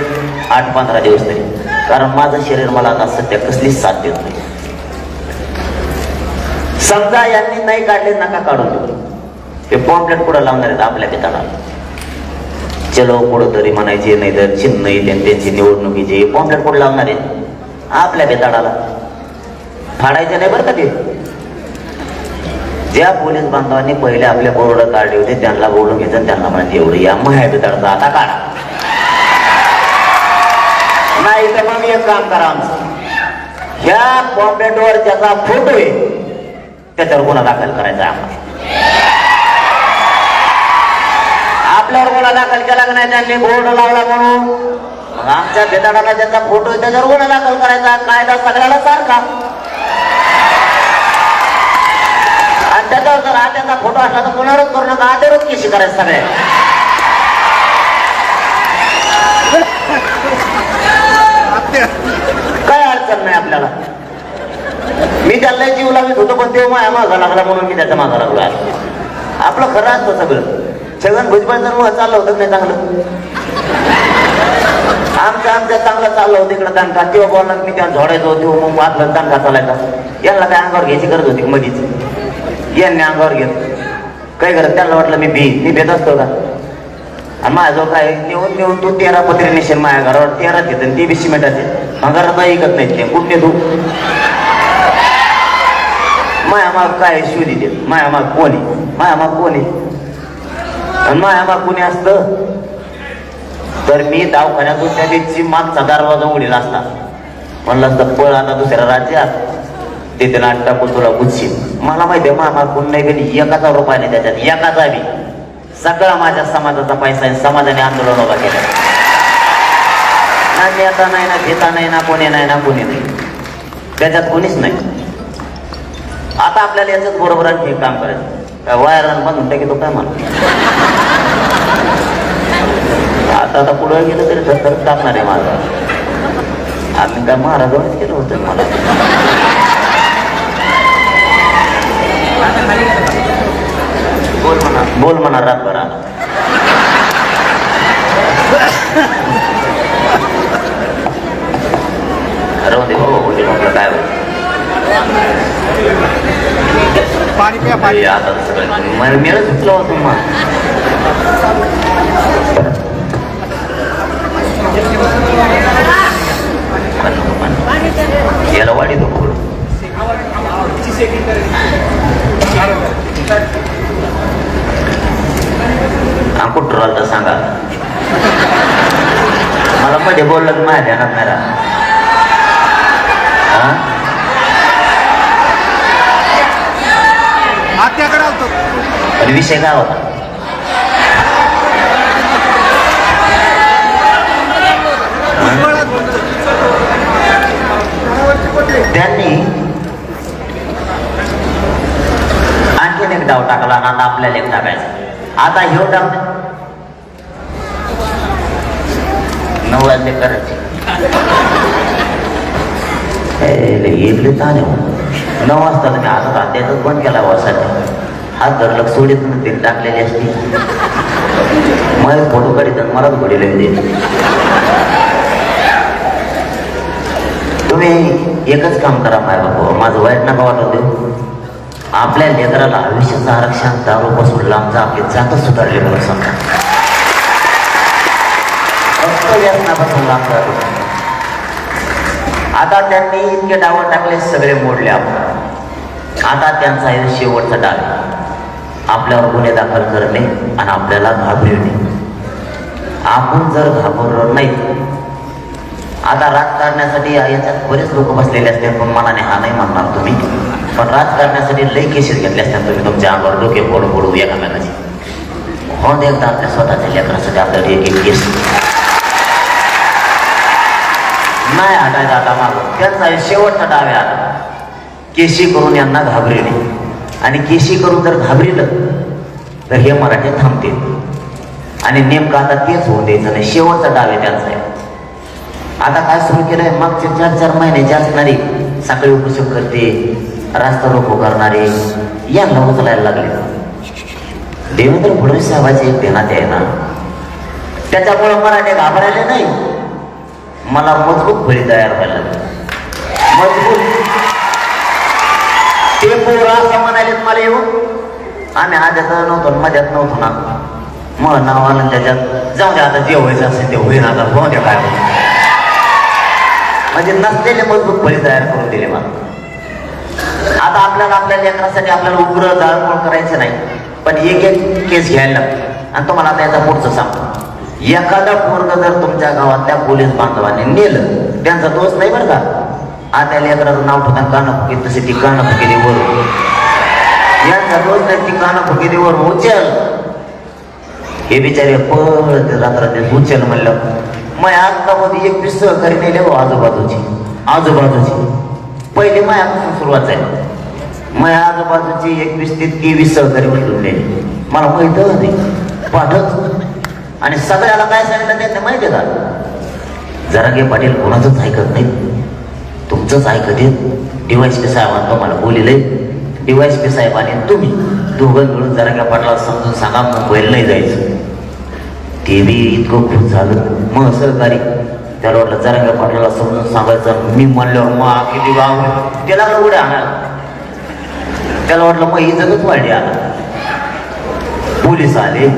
8-15 दिवस तरी. कारण माझं शरीर मला आता सध्या कसलीच साथ देत नाही. समजा यांनी नाही काढले, नका काढून देऊ. ते पॉम्पलेट पुढे लावणार आहेत आपल्या पिताना. चलो पुढं तरी म्हणायचे, नाही तर चिन्ह येते त्यांची निवडणुकीचे पॉम्पलेट पुढे लावणार आहे आपल्या बेताडाला फाडायचे नाही बरं का ते. ज्या पोलीस बांधवांनी पहिले आपल्या बोर्ड काढले होते त्यांना बोलून घ्यायचं, त्यांना म्हणजे एवढं या माया बेताडचा आता काढा, नाही तर मग एक काम करा, आमचं ह्या पॉम्पलेटवर ज्याचा फोटो आहे त्याच्यावर गुन्हा दाखल करायचा आम्हाला. आपल्यावर गुन्हा दाखल केला की नाही त्यांनी बोर्ड लावला म्हणून, मग आमच्या बेताडाला ज्याचा फोटो आहे त्याच्यावर गुन्हा दाखल करायचा. कायदा सगळ्याला सारखा, आणि त्याच्यावर जर त्याचा फोटो असला तर पुनरुत्त करू नका, आदेरच केशी करायचं सगळ्या. काय अडचण नाही आपल्याला. मी त्याला जीव लावित होतो पण तेव्हा माझ्या मागा लागला म्हणून मी त्याच्या मागा लागलो. आपलं खरं असतं सगळं. छगन भुजबळ जर चाललं होतं नाही चांगलं, आमच्या चांगलं चाललं होतं इकडं दणका. तेव्हा बोलला मी त्या झोडायचो तेव्हा मग वाटलं दणका चालायचा. यांना काय अंगावर घ्यायची गरज होती मधीच, यांनी अंगावर घेत काय करत. त्यांना वाटलं मी भेट असतो का, आणि माझ्याजवळ काय नेऊन तू 13 पत्रे निशेल माझ्या घरावर 13 घेत ती 20 मिनिटाचे घरात ऐकत नाही ते कुठे तू माया माग काय शोधी देत. माया माग कोणी, माया माग कोणी, आणि माया माग कोणी असतं तर मी दवाखान्यातून त्या व्यक्तीची मागचा दरवाजा उघडीला असता, म्हणलं असतं पळ आता दुसऱ्या राज्यात, तिथे नाट टाकून तुला गुच्छील. मला माहिती आहे मामा कोण नाही गेली, 1 रुपया नाही त्याच्यात, एकाचा बी. सगळा माझ्या समाजाचा पैसा आहे, समाजाने आंदोलन उभा केलं. ना नेता नाही, ना घेता नाही, ना कोणी नाही, ना कोणी नाही, त्याच्यात कोणीच नाही. आता आपल्याला याच बरोबर आणखी काम करायचं. काय वायरान बांधून टाकी तो काय म्हणतो. आता पुढे गेलं तरी तर टाकणार आहे माझा. आम्ही काय महाराजांनीच केलं होतं मला. बोल म्हणा रातभर राहू दे हो. बोलले म्हटलं काय पाणी प्या पाणी. आता सगळं मेळ सुटलं होतं मग. याला वाढी तो पुढं कुठं राहिलं सांगा मला. मध्ये बोललं की माझ्या ध्यानात नाही राहत. आत्याकडे आलतो. पण विषय काय होता. त्यांनी आणखीन एक डाव टाकला आणि आता आपल्याला एक टाकायचा. आता ह्यो डाव 9 वाजले करायचे. इडली ताने 9 वाजता तुम्ही हातात हात्यातच बंद केला वासाठी. हात धरलं सोडीत तेल टाकलेली असती. मला फोटो काढित मलाच घोडी लागली. तुम्ही एकच काम करा माय बाबा, माझं वाईट नका वाटत देऊ. आपल्या लेकराला आयुष्याचं आरक्षण दारूपासून लांबचं आपली जातच सुधारली म्हणून समजा. फक्त व्यसनापासून लांब जातो. आता त्यांनी इतके डावं टाकले सगळे मोडले आपण. आता त्यांचा शेवटचा डाव आपल्यावर गुन्हे दाखल करणे आणि आपल्याला घाबरवणे. आपण जर घाबरलो नाही, आता राजकारण्यासाठी याच्यात बरेच लोक बसलेले असतात पण मनाने हा नाही म्हणणार तुम्ही, पण राजकारण्यासाठी लई केसेस घेतले असतात तुम्ही तुमच्या अंगावर डोके फोडू एकामेकाची. हो एकदा आपल्या स्वतःच्या लेकरासाठी आपल्याला एक केस नाही हटायचा. आता मागं त्यांचा शेवटचा डाव आहे आता केशी करून यांना घाबरणे. आणि केशी करून जर घाबरिलं तर हे मराठी थांबतील आणि नेमकं आता तेच होऊ द्यायचं नाही. शेवटचा डाव आहे त्यांचा आहे. आता काय सुरू केलंय, मागचे 4-4 महिन्याचे असणारे साखळी उपोषण करते, रास्ता रोको करणारे यांना उचलायला लागले. देवेंद्र फडणवीस साहेबांचे एक देण्यात आहे ना, त्याच्यामुळे मराठी घाबरायले नाही. मला मजबूत फळी तयार व्हायला मजबूत. ते पोरं असं म्हणाले मला येऊन आम्ही आद्यात नव्हतो मध्यात नव्हतो ना, मग नावानं त्याच्यात जाऊ द्या, आता जे व्हायचं असेल ते होईन, आता होऊ द्या काय होईल. म्हणजे नसलेले मजबूत फळी तयार करून दिले मला. आता आपल्याला आपल्या लेकरासाठी आपल्याला उग्र जाळपोळ करायचं नाही, पण एक एक केस घ्यायला लागतो. आणि तुम्हाला आता याचा पुढचं सांगतो. एखादा पोरग जर तुमच्या गावातल्या पोलीस बांधवांनी नेलं, त्यांचा दोष नाही बरं का. आता लेकराचं नाव ठेवता कानाफुकी, तसे ती कानाफुकी वरून, यांचा दोष नाही, ती कानाफुकी वरून उचल. हे बिचारे पळत रात्र उचल म्हणलं. मग आजकामध्ये एक पीस सहकारी नेले हो आजूबाजूची पहिले मायापासून सुरुवात झाली. मग आजूबाजूची 21 ते 23 सहकारी उचलून नेले. मला माहित नाही पाठच. आणि सगळ्याला काय सांगितलं त्यांना माहितीये का, जरांगे पाटील कोणाचंच ऐकत नाही, तुमचंच ऐकत येत. DYSP साहेबांना तुम्हाला बोलिले, DYSP साहेबांनी तुम्ही दोघं मिळून जरांगे पाटला समजून सांगा मुंबईला नाही जायचं. ते बी इतकं खुश झालं. मग सहकारी त्याला वाटलं जरांगे पाटलाला समजून सांगायचं. मी म्हणल्यावर मग किती गाव त्याला उड्या आणायला. त्याला वाटलं मग इज्जतच वाढली. आता पोलीस आले.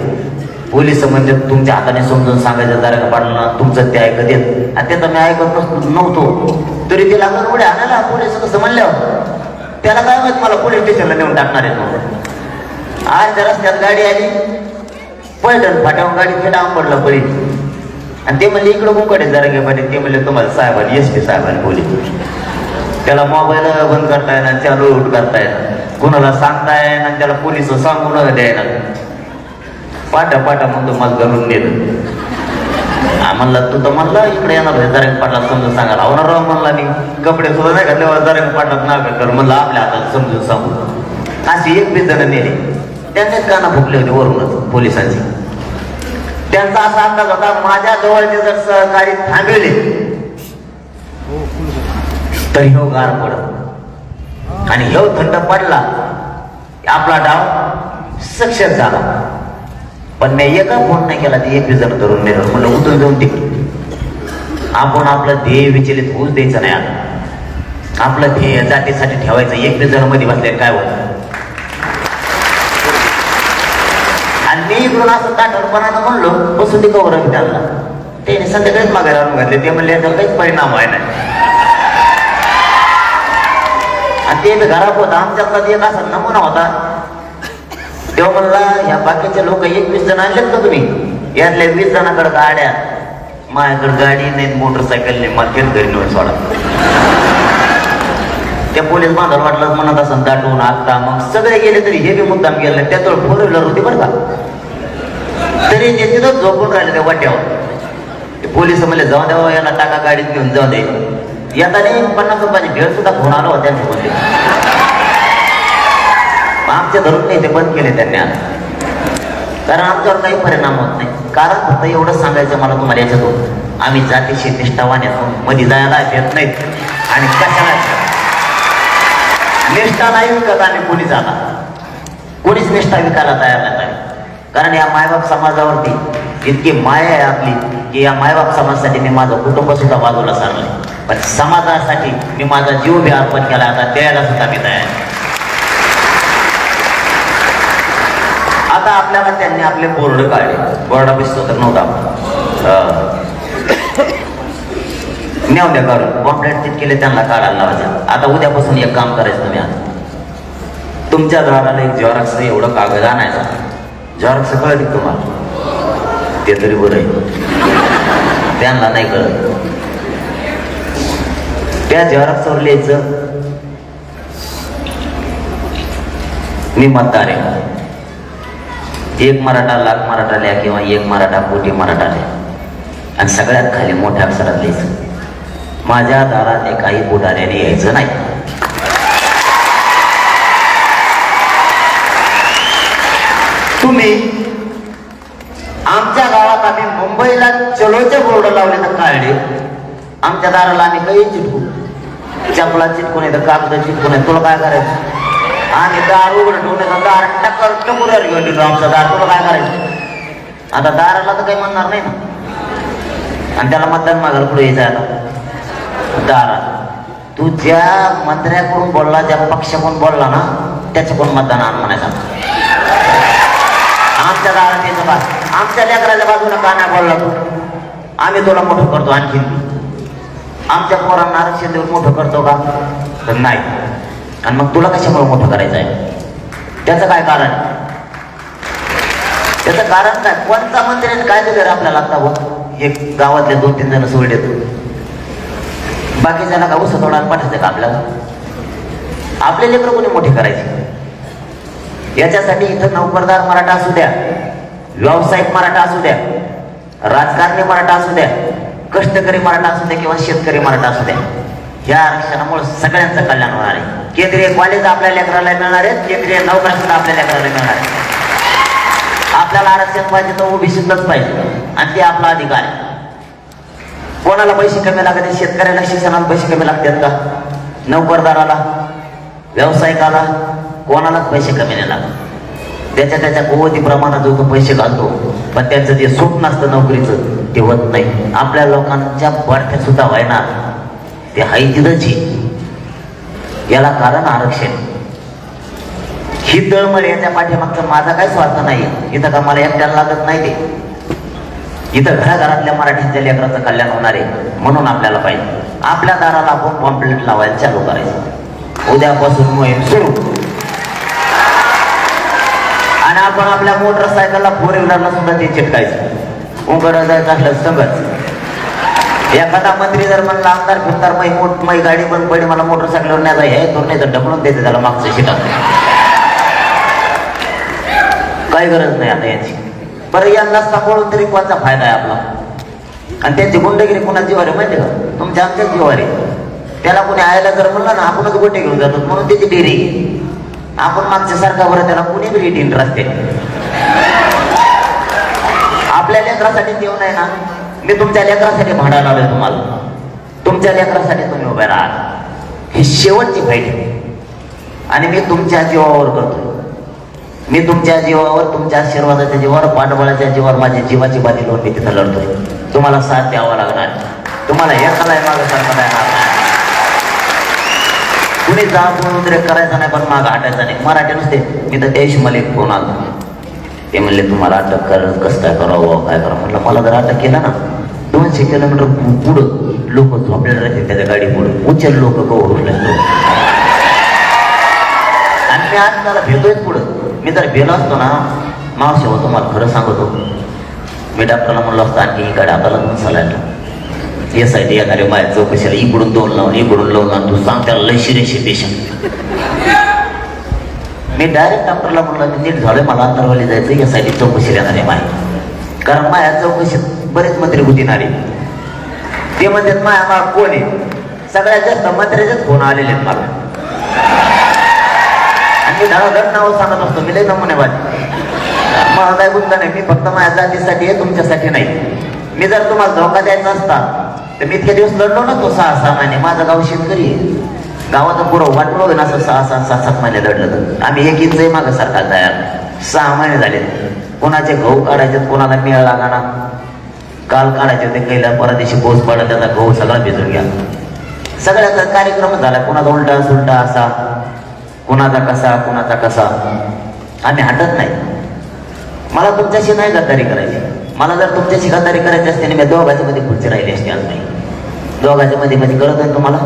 पोलीस म्हणजे तुमच्या हाताने समजून सांगायचं जरांगे पाटलांना, तुमचं ते ऐकत येत. आणि त्याचा मी ऐकत नव्हतो तरी ते लागलं उड्या आणायला. पोलीस कसं म्हणल्यावर त्याला काय माहित मला पोलीस स्टेशनला नेऊन टाकणार आहे म्हणून. आज त्या रस्त्यात गाडी आली, पैठण फाट्यावर गाडी फेटावून पडलं पडी. आणि ते म्हणले इकडं मुकडे जरांगे पाटील. ते म्हणले तुम्हाला साहेबांनी SP साहेबांनी बोली. त्याला मोबाईल बंद करता येणार, चालू उठ करता येणार, कोणाला सांगता येणार, त्याला पोलिस सांगून द्यायला. पाठा म्हणतो मला घरून नेलं. म्हणला तू तर म्हणला इकडे येणार जरांगे पाटला समजून सांगायला. होणार राव म्हणला, मी कपडे सुद्धा नाही घातले जरांगे पाटलात नाव कर म्हणलं आपल्या हातात समजून सांगू. अशी 21 जण नेले. त्यांनीच काना फुकले होते वरूनच पोलिसांची. त्यांचा असा अंदाज होता माझ्या जवळचे जर सहकारी थांबले तर ह्यो गार पडत, आणि ह्यो थंड पडला आपला डाव सक्सेस झाला. पण मी एका फोन नाही केला, ते 21 जण धरून नेलं. म्हणलं उतरून जाऊन तिकडे. आपण आपलं ध्येय विचलित होऊच द्यायचं नाही. आता आपलं ध्येय जातीसाठी ठेवायचं. 21 जण मध्ये बसले काय होत. आणि मी इकडून असं ताठरपणानं म्हणलो बसून ती कवर त्यांना. त्याने संध्याकाळीच मागे राहून घातले. ते म्हणले याच्यावर काहीच परिणाम व्हाय नाही. आणि ते घरात होता आमच्यातला एक असा नमुना होता. तेव्हा म्हणला ह्या बाकीचे लोक 21 जण आणलेत का तुम्ही, यातल्या 20 जणांकडे गाड्या, माझ्याकडे गाडी नाही, मोटरसायकल नाही, मला तेच घरी नेऊन सोडा. त्या पोलीस बांधव वाटलं म्हणत असं दाटून आत्ता मग सगळे गेले तरी हे बी मुद्दाम गेले. त्याच्यावर 4 व्हीलर होती बरं का, तरी ते तिथं झोपून राहिले त्या वाट्यावर. पोलिस म्हणले जाऊ द्यावं याला, टाका गाडीत घेऊन जाऊ दे. येताना 50 रुपयाची भेळ सुद्धा फोन आला होता त्यांच्या मध्ये. आमच्या धरून नाही ते बंद केले त्यांनी आता, कारण आमच्यावर काही परिणाम होत नाही. कारण फक्त एवढंच सांगायचं मला तुम्हाला याच्यातून, आम्ही जातीशी निष्ठावान येतो, मध्ये जायला येत नाहीत. आणि कशाला निष्ठा नाही विकत आम्ही कोणीच. आता कोणीच निष्ठा विकायला तयार नाही. कारण या मायबाप समाजावरती इतकी माया आहे आपली की या मायबाप समाजासाठी मी माझं कुटुंब सुद्धा बाजूला सारलंय, पण समाजासाठी मी माझा जीव बी अर्पण केला. आता द्यायला सुद्धा मी तयार. आता आपल्याला त्यांनी आपले बोर्ड काढले. बोर्डा पिसतो तर नव्हता, नेऊन द्या काढून. पॉम्पलेट चिट केले त्यांना काढायला लावायचं. आता उद्यापासून एक काम करायचं तुम्ही. आता तुमच्या दाराला एक झेरॉक्स एवढं कागद आणायचा. झेरॉक्स कळत तुम्हाला, ते तरी बरं आहे, त्यांना नाही कळत. त्या झेरॉक्सवर लिहायचं मी मतदार आहे. 1 मराठा लाख मराठा लिहा किंवा 1 मराठा कोटी मराठा लिहा. आणि सगळ्यात खाली मोठ्या अक्षरात लिहायचं माझ्या दारात एकाही पुढाऱ्याने यायचं नाही. तुम्ही आमच्या गावात आम्ही मुंबईला चलोचे बोर्ड लावले तर काढले. आमच्या दाराला आम्ही काही चिटकू, चपला चिटकून येतं, कागद चिटकून आहे. तुला काय करायचं? आम्ही दार उघड ठेवून दार टक्कर टकुरार घेऊन येतो. आमचा दार तुला काय करायचं? आता दाराला तर काही म्हणणार नाही ना. आणि त्याला मतदान मागायला पुढे यायचं. आता दारा तू ज्या मंत्र्याकडून बोलला, ज्या पक्षाकडून बोलला ना, त्याच्याकडून मतदान आण म्हणायचं. आमच्या दारात येतो का? आमच्या लेकराच्या बाजूला का नाही बोलला तू? आम्ही तुला मोठं करतो आणखीन. आमच्या पोरांना आरक्षण देऊन मोठं करतो का? तर नाही. आणि मग तुला कशामुळे मोठं करायचं आहे? त्याचं काय कारण? त्याचं कारण काय? कोणता मंत्र्याने काय दिलं रे आपल्याला आता? एक गावातले 2-3 जण सोडले, बाकीच्याला का उसं तोडायला पाठवते का आपल्याला? आपले लेकरं कोणी मोठे करायचे? याच्यासाठी इथं नोकरदार मराठा असू द्या, व्यावसायिक मराठा असू द्या, राजकारणी मराठा असू द्या, कष्टकरी मराठा असू द्या किंवा शेतकरी मराठा असू द्या, या आरक्षणामुळे सगळ्यांचं कल्याण होणार आहे. केंद्रीय कॉलेज आपल्या लेकराला मिळणार आहेत, केंद्रीय नोकऱ्या सुद्धा आपल्या लेकराला मिळणार आहे. आपल्याला आरक्षण पाहिजे तर ओबीसीतच पाहिजे आणि ते आपला अधिकार आहे. कोणाला पैसे कमी लागतात? शेतकऱ्याला शिक्षणाला पैसे कमी लागतात का? नोकरदाराला, व्यावसायिकाला कोणालाच पैसे कमी नाही लागत. त्याच्या कुवतीप्रमाणे जो तो पैसे घालतो, पण त्यांचं जे सुख नसतं नोकरीचं ते होत नाही. आपल्या लोकांच्या बढत्या सुद्धा व्हायना ते हाय तिथंच. याला कारण आरक्षण. ही तळमळ याच्या पाठीमागचा माझा काय स्वार्थ नाही. इथं का मला एकट्याला लागत नाही ते. इथं घराघरातल्या मराठीच्या लेकराचं कल्याण होणार आहे. म्हणून आपल्याला पाहिजे आपल्या दाराला आपण पॉम्पलेट लावायला चालू करायचं. उद्यापासून मोहीम सुरू. आणि आपण आपल्या मोटरसायकलला 4 व्हीलरला सुद्धा ते चिटकायचं. उंगडं जायचं असलं संगच. एखादा मंत्री जर म्हणला आमदार फिरदार मै गाडी बंद पडली, मला मोटरसायकलवर न्यायचा हे तो नाही तर ढकलून द्यायचं त्याला मागचं शिटा. काही गरज नाही आता याची. बरं, यांना सांभाळून तरी कोणता फायदा आहे आपला? आणि त्यांची गुंडगिरी कुणाची जीवार आहे माहिती का? तुमच्या आमच्याच जीवार आहे. त्याला कोणी आयला जर म्हणलं ना आपणच गोटे घेऊन जातो म्हणून त्याची डेरी. आपण मागच्या सारखा बरं त्याला कुणी बी रीट इंटरेस्ट आहे. आपल्या लेकरासाठी देऊ नाही ना. मी तुमच्या लेकरासाठी भांडायला आलोय तुम्हाला. तुमच्या लेकरासाठी तुम्ही उभे राहा. ही शेवटची फाईट आहे आणि मी तुमच्या जीवावर करतोय. मी तुमच्या जीवावर, तुमच्या आशीर्वादाच्या जीवावर, पाठबळाच्या जीवावर, माझ्या जीवाची बाजी लावून मी तिथं लढतोय. तुम्हाला साथ द्यावा लागणार. तुम्हाला एकाला मागं सारखं नाही. कुणी जाऊन उद्रेक करायचा नाही, पण मागं हटायचा नाही. मराठी नुसते. मी तर देश मलिक फोन आलो. ते म्हणले तुम्हाला अटक कर, कसं काय करावं, काय करावं. म्हटलं मला जर अटक केला ना 200 किलोमीटर पुढं लोक झोपलेले राहते त्याच्या गाडी पुढे. उचल लोक कवर उठले. आणि मी आज त्याला भेटतोय पुढं. मी जर भेलो असतो ना मावशी हो तुम्हाला खरं सांगतो, मी डॉक्टरला म्हणलो असतो आणखी ही गाडी आपल्याला सलायला यासाठी येणारे माझ्या चौकशीला इकडून 2 लावून इकडून लावून आणि तू सांग त्याला लय शिरेशी पेशंट. मी डायरेक्ट डॉक्टरला म्हणलं मी नीट झालोय, मला अंतरवाली जायचं यासाठी चौकशी येणारे माय. कारण माझ्या चौकशीत बरेच मंत्री होती नारे. ते म्हणतात माया मला कोण आहे? सगळ्यात जास्त मंत्र्याचेच फोन आलेले आहेत मला. आणि मी धडाधड नाव सांगत असतो. मी लय नमुने बाजी. मला काय गुंता नाही. मी फक्त माझ्या जातीसाठी आहे, तुमच्यासाठी नाही. मी जर तुम्हाला धोका द्यायचा असता तर मी इतके दिवस लढलो ना तो 6-6 महिने. माझं गाव शेतकरी आहे. गावाचं पुरं वाटलो होईल असं 6-7 महिने लढलं तर आम्ही 1 इंचही मागं सरकार तयार. 6 महिने झाले. कोणाचे गहू काढायचे, कोणाला मेळ लागाना. काल काढायचे होते कैला, परदेशी पाऊस पडला त्याचा गहू सगळा भिजून गेला. सगळ्याचा कार्यक्रम झाला. कोणाचा उलटा सुलटा असा, कुणाचा कसा. आम्ही हटत नाही. मला तुमच्याशी नाही गद्दारी करायची. मला जर तुमच्याशी गद्दारी करायची असते ना मी दोघांच्या मध्ये खुर्ची राहिली असते. आज नाही दोघांच्या मध्ये कळत आहे तुम्हाला?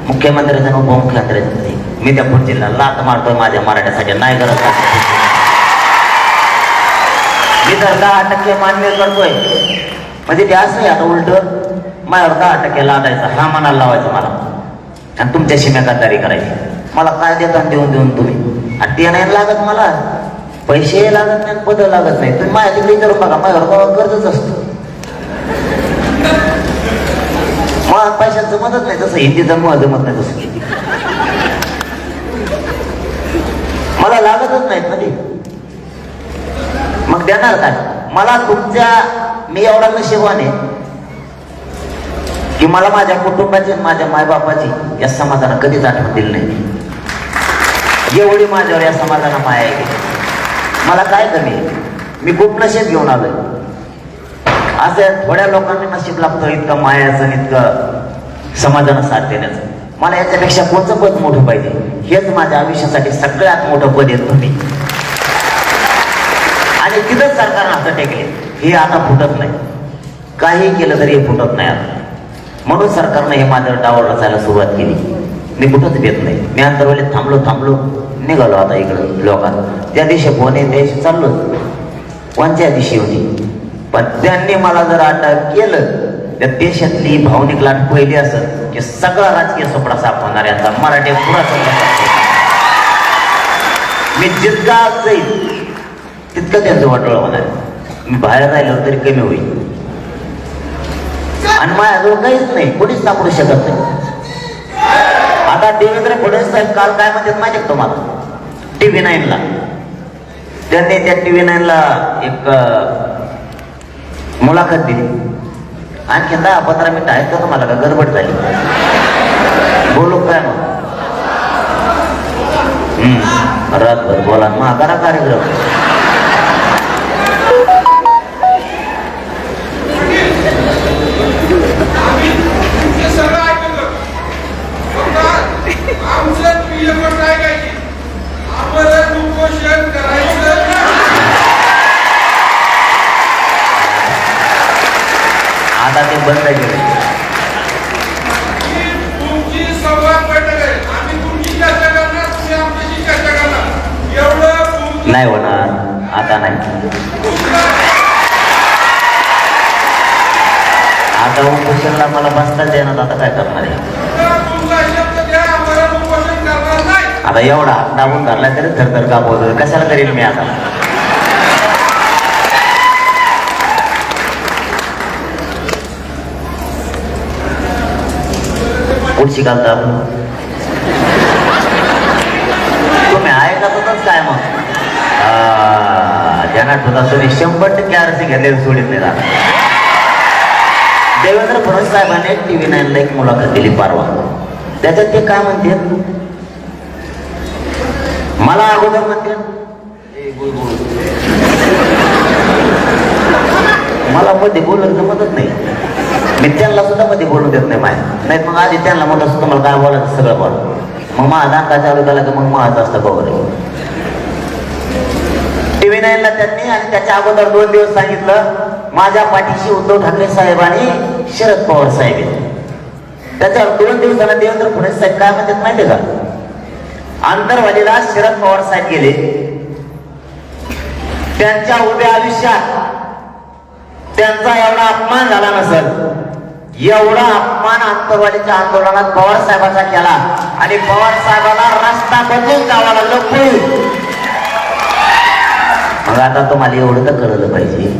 मुख्यमंत्र्याचं आणि उपमुख्यमंत्र्याचं नाही. मी त्या खुर्चीला लात मारतोय माझ्या मराठ्यासाठी. नाही गरज. मी जर 10% मान्य करतोय म्हणजे ते असं नाही आता उलट माझ्यावर 10% लादायचा हा मनाला लावायचा मला. आणि तुमच्याशी मी गद्दारी करायची. मला काय देतात देऊन तुम्ही. आणि ते नाही लागत मला. पैसे लागत नाही, पद लागत नाही. तुम्ही माझ्या तिकडे विचारून बघा माझ्यावर कर्जच असतं. मला पैशांचं मदत नाही तसं हिंदीचं जमत नाही तसं. मला लागतच नाहीत ना ते. मग देणार काय? मला तुमच्या मी एवढा नशिबान आहे की मला माझ्या कुटुंबाची, माझ्या मायबापाची या समाजानं कधीच आठवण दिली नाही. एवढी माझ्यावर या समाजानं माया आहे. मला काय कमी आहे? मी खूप नशीब घेऊन आलोय. असं थोड्या लोकांनी नशीब लागतं इतकं मायाचं, इतकं समाजानं साथ देण्याचं. मला याच्यापेक्षा कोणतं पद मोठं पाहिजे? हेच माझ्या आयुष्यासाठी सगळ्यात मोठं पद आहे तुम्ही. आणि तिथंच सरकारनं हात टेकले. हे आता फुटत नाही, काही केलं तरी हे फुटत नाही आता. म्हणून सरकारनं हे माझं डावळ रचायला सुरुवात केली. मी कुठंच येत नाही. मी अंतरवालीत थांबलो निघालो आता इकडं लोकांना. त्या दिवशी फोन त्या दिवशी चाललो, कोणत्या दिवशी होती, पण त्यांनी मला जर अटक केलं त्या देशातली भावनिक लाट पहिली असत की सगळा राजकीय सोपडा साफ होणार यांचा मराठी पुरा मी जितका जाईल तितकं त्यांचं वाटोळ होणार. मी बाहेर राहिलो तरी कमी होईल आणि माझ्याजवळ काहीच नाही, कोणीच सापडू शकत नाही. आता देवेंद्र फडणवीस साहेब काल काय म्हणतात माहिती का तुम्हाला? TV9 ला त्यांनी त्या TV9 एक मुलाखत दिली. आणखी 10-15 मिनिटं आहेत का तुम्हाला? का गडबड झाली? बोलू काय मग? रातभर बोला मग करा कार्यक्रम. आता ते बंद केले. नाही होणार आता, नाही आता उपोषणला मला बसताच येणार. आता काय करणार आहे? आता एवढा हात दाबून धरला तरी थरथर कापवतो. कशाला करील मी आता? पुढची घालता तुम्ही ऐकतच काय मग? ज्यांना ठेवता तुम्ही 100% आरसी घेतलेलं सोडित नाही जाणार. देवेंद्र फडणवीस साहेबांनी TV9 ला एक मुलाखत दिली परवा. त्याच्यात ते काय म्हणते, मला अगोदर म्हणते मला मध्ये बोलत जमतच नाही. मी त्यांना सुद्धा मध्ये बोलू देत नाही माहिती नाही. मग आधी त्यांना म्हणत असतो मला काय बोलायचं सगळं बोल. मग माझा अंका चालू झाला की मग माझं असतं बरोबर. TV9 ला त्यांनी आणि त्याच्या अगोदर 2 दिवस सांगितलं माझ्या पाठीशी उद्धव ठाकरे साहेब आणि शरद पवार साहेब. त्याच्यावर 2 दिवसाला देवेंद्र फडणवीस साहेब काय म्हणतात माहितीये का? आंतरवालीला शरद पवार साहेब गेले, त्यांच्या उभ्या आयुष्यात त्यांचा एवढा अपमान झाला नसेल. एवढा अपमान आंतरवालीच्या आंदोलनात पवार साहेबांचा केला आणि पवार साहेबांना रस्ता बदलून गावाला लपवून. मग आता तुम्हाला एवढं तर कळलं पाहिजे.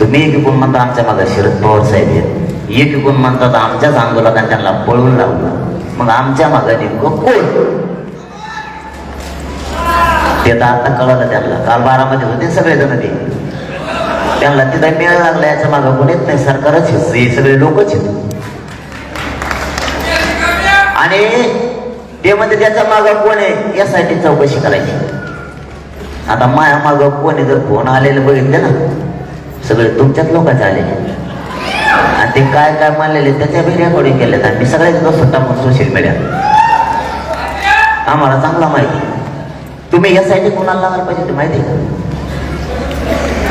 तुम्ही एकीकडून म्हणता आमच्या मागे शरद पवार साहेब आहेत, एकीकडून म्हणतात आमच्याच आंदोलनात त्यांना पळून लावलं. मग आमच्या मागे नेमकं कोण? ते तर आता कळलं त्यांना. काल 12 होते सगळेजण. ते त्यांना तिथं मेळ लागला याच्या मागं कोण येत नाही, सरकारच हे सगळे लोकच आहेत. आणि ते म्हणजे त्याच्या मागं कोण आहे यासाठी चौकशी करायची. आता माया मागं कोणी जर फोन आलेलं बघितले ना, सगळे तुमच्याच लोकांचे आलेले आणि ते काय काय मानलेले त्याच्या बी रेकॉर्डिंग केले. आणि मी सगळ्याच सुट्टा मग सोशल मीडिया आम्हाला चांगला माहिती. तुम्ही यासाठी कोणाला लावायला पाहिजे ते माहिती आहे का?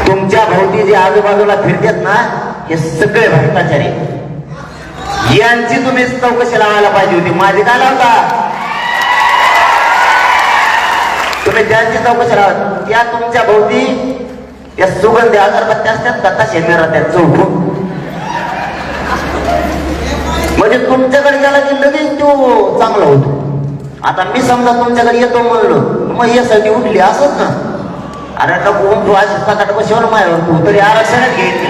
तुमच्या भोवती जे आजूबाजूला फिरतात ना हे सगळे भ्रष्टाचारी. यांची तुम्ही चौकशी लावायला पाहिजे होती, माझी काय लावता? तुम्ही त्यांची चौकशी लावा. त्या तुमच्या भोवती या सुगंधी अगरबत्त्या असतात का तसे मिळतात चौकून. म्हणजे तुमच्याकडे गेला की लगेच तो चांगला होतो. आता मी समजा तुमच्याकडे येतो म्हणलो मग यासाठी उठली असत ना. अरे नको तू अशी 7-8 वर्षावर मायावर तू तरी आरक्षणच घ्यायची.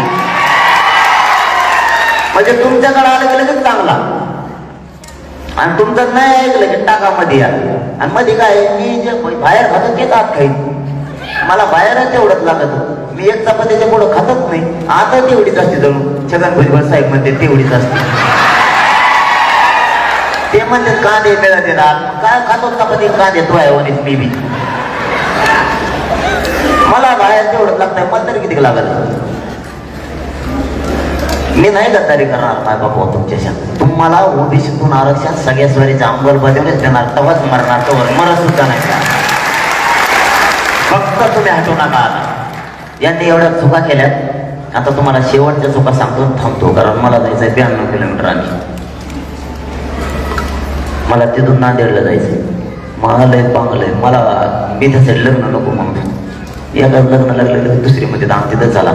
म्हणजे तुमच्याकडे आलं की लगेच चांगला आणि तुमचं नाही ऐकलं की टाका मध्ये या. आणि मध्ये काय मी जे बाहेर खातो तेच आत खाईन. मला बाहेरच तेवढंच लागत. मी एक चपातीच्या पुढं खातच नाही. आता तेवढीच असते जणू छगन भुजबळ साहेब म्हणते तेवढीच असते. ते म्हणते कांदे मिळत येतात काय खातो चपाती कांदे तो आहे मी बी. मला बाहेर तेवढंच लागतंय. मला तरी किती लागत? मी नाही गद्दारी करणार माय बाबा तुमच्याशा. तुम्हाला ओबीसीतून आरक्षण सगळ्या स्वारीच्या अंमलबजावणीच देणार. तवाच मरणार तवर मरत सुद्धा नाही. फक्त तुम्ही हटू नका. यांनी एवढ्या चुका केल्यात. आता तुम्हाला शेवटच्या चुका सांगतो आणि थांबतो, कारण मला जायचंय 92 किलोमीटर आणि मला तिथून नांदेडला जायचंय. मला लय पांगलंय, मला मी तसं लग्न नको म्हणून एका लग्न लागलेलं दुसरीमध्ये दाम तिथं झाला.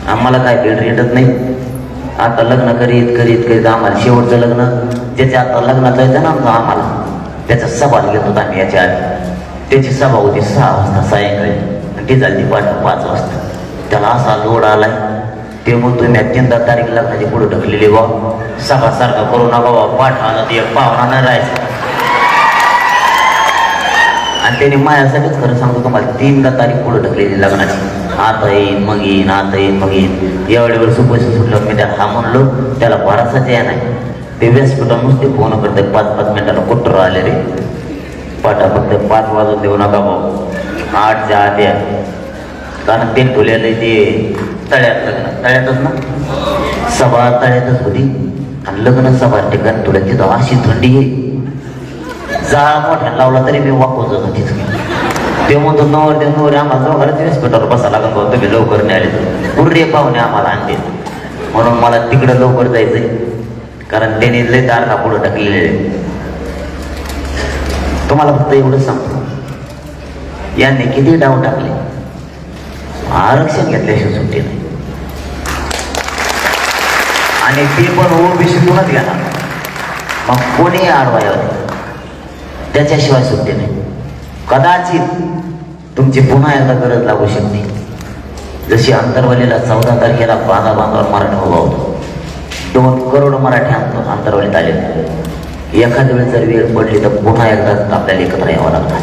आम्हाला काय बेड रेटत नाही. आता लग्न करीत करीत करीत आम्हाला शेवटचं लग्न ज्याच्या आता लग्नात जायचं ना आम्हाला, त्याचा सभा घेत होता आम्ही याच्या आधी. त्याची सभा होती 6 वाजता सायंकाळी आणि ती झाली 5 वाजता. त्याला असा लोड आलाय, ते म्हणतो मी 3 तारीख लग्नाची पुढे ढकलेली बा, सभा सारखा करू नका बा, पाठवाला ते एक पाहुणा नाही राहायचं. आणि त्याने माझ्यासाठीच खरं सांगतो तुम्हाला 3 तारीख पुढे ढकलेली लग्नाची. आता येईन मग येईन, आता येईन मग येईन. एवढे वेळ पैसे सुटलं मी त्याला हा म्हणलो, त्याला बराचसाच या नाही. ते व्यासपीठा नुसते फोन करते 5-5 मिनिटाला कुठं आले रे पाठा, फक्त 5 वाजून देऊ नका भाऊ, 8च्या आत या. कारण ते ठेवलेलं ते तळ्यात, लग्न तळ्यातच ना, सभा तळ्यातच होती आणि लग्न सभा ठिकाणी तुला तिथं अशी थंडी आहे, जाळा मोठ्या लावला तरी मी वापस जातो तिथं. ते म्हणतो नवर आम्हाला दोघांना व्यासपीठावर बसा लागून भाऊ, तुम्ही लवकर नाही आले पुरे पाहुणे आम्हाला आणते. म्हणून मला तिकडं लवकर जायचंय, कारण त्याने लय तारखा पुढे टाकलेले. तुम्हाला फक्त एवढं सांगतो, यांनी किती डाव टाकले, आरक्षण घेतल्याशिवाय सुट्टी नाही. आणि ते पण ओबीसीतूनच घ्या, मग कोणी आडवायवर त्याच्याशिवाय सुट्टी नाही. कदाचित तुमची पुन्हा एकदा गरज लागू शकते, जशी अंतरवलीला 14 तारखेला बांधावर मराठा उभा होतो. 2 करोड मराठी अंतरवलीत आले. एखाद्या वेळेस जर वेळ पडली तर पुन्हा एकदा आपल्याला एकत्र यावं लागतं.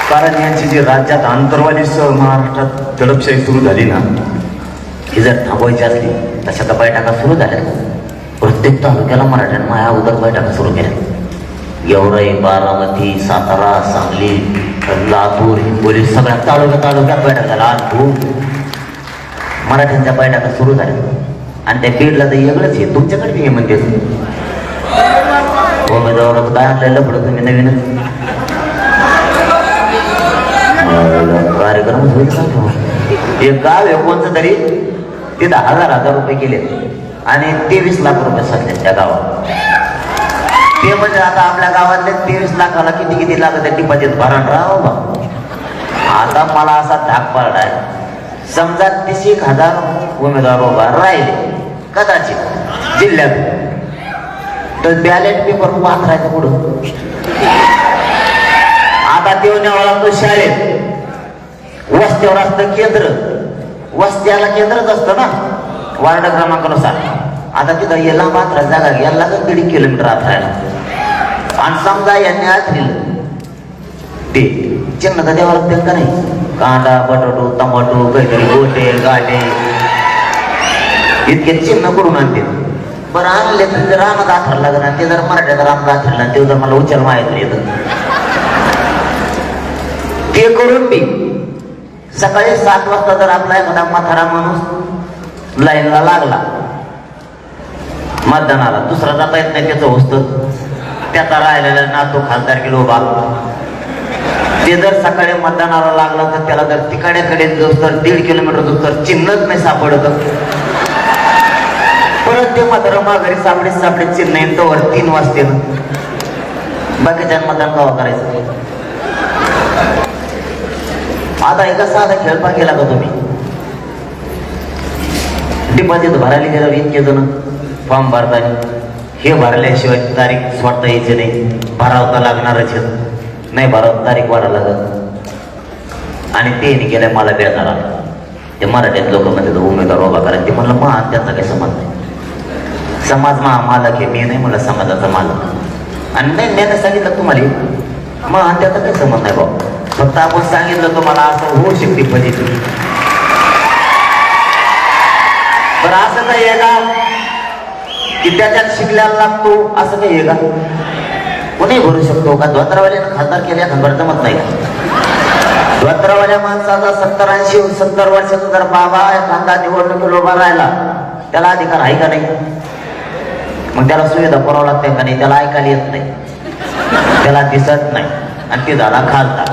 कारण यांची जी राज्यात अंतरवालीसह महाराष्ट्रात दडपशाही सुरू झाली ना, ही जर थांबवायची असली तशा तर बैठका सुरू झाल्या. प्रत्येक तालुक्याला मराठ्यांना माझ्या अगोदर बैठका सुरू केल्या. गेवराई, बारामती, सातारा, सांगली, लातूर, हिंगोली सगळ्या तालुक्यात बैठक झाला. आज मराठ्यांच्या बैठका सुरू झाल्या. आणि त्या बीडला तर वेगळंच आहे, तुमच्याकडे बी म्हणते उमेदवार काय आणलेलं पुढं तुम्ही नवीनच कार्यक्रम होईल का. एक गाव आहे कोणतं तरी, तिथं 1000 रुपये केले आणि 23 लाख रुपये सध्या त्या गावात. ते म्हणजे आता आपल्या गावातले 23 लाखाला किती लागत आहे डिपॉझिट भरण राहा बा. आता मला असा धाक पडलाय, समजा 30,000 उमेदवार उभा राहिले कदाचित जिल्ह्यात, तर बॅलेट पेपर पाठवायचं पुढं. आता तेवढ्या लागतो शाळेत, वस्त्यावर असतं केंद्र, वस्त्याला केंद्रच असतं ना वार्ड क्रमांकानुसार. आता तिथं याला मात्र जागा घ्यायला लागत 1.5 किलोमीटर आथरायला. आणि समजा यांनी आथरिलं ते चिन्ह तर द्यावं लागतं का नाही, कांदा, बटाटो, टमाटो, काहीतरी गोटे गाटे इतके चिन्ह करून आणते. बरं आणले तर जर रानात आथर लागत आणि ते जर मराठ्यात रानात आथरला ते जर मला उच्चार माहिती येतं, ते करून मी सकाळी 7 वाजता जर आपला एखादा म्हातारा माणूस लाईनला लागला मतदानाला, दुसरा जाता येत नाही त्याचं होतं, त्याचा राहिलेला नातो खासदार केलो उभा, ते जर सकाळी मतदानाला लागला तर त्याला जर तिकाड्याकडे जो तर 1.5 किलोमीटर जो तर चिन्हच नाही सापडत, परत ते मात्र माघारी सापडे चिन्ह येतं वर 3 वाजते. बाकीच्या मतदान कवा करायचं. आता एका साधा खेळपा केला का तुम्ही, डिपॉझिट भरायला गेल्यावर इतके जण फॉर्म भरतात, हे भरल्याशिवाय तारीख स्वतः यायची नाही, भरावता लागणारच नाही, भराव तारीख वाढायला लागत. आणि ते गेल्या मला बेजार आला, ते मराठीत लोक म्हणतात उमेदवार उभा करा. ते म्हणलं मग त्यांचा काही संबंध नाही, समाज मालक आहे, मी नाही मला समाजाचा मालक. आणि नाही त्याने सांगितलं तुम्हाला मग त्याचा काही संबंध नाही बाबा, फक्त आपण सांगितलं तुम्हाला असं होऊ शकते फजिती. बरं असं काही आहे का की त्याच्यात शिकल्याला लागतो, असं काही आहे का. कोणी भरू शकतो का. धोत्रावाल्यानं खासदार केल्या खबर जमत नाही का. धोत्रावाल्या माणसाचा 70-80 वर्षाचा जर बाबा एखादा निवडणुकीला उभा राहिला, त्याला अधिकार आहे का नाही. मग त्याला सुविधा पुरावं लागते का नाही, त्याला ऐकायला येत नाही, त्याला दिसत नाही, आणि ते झाला खासदार.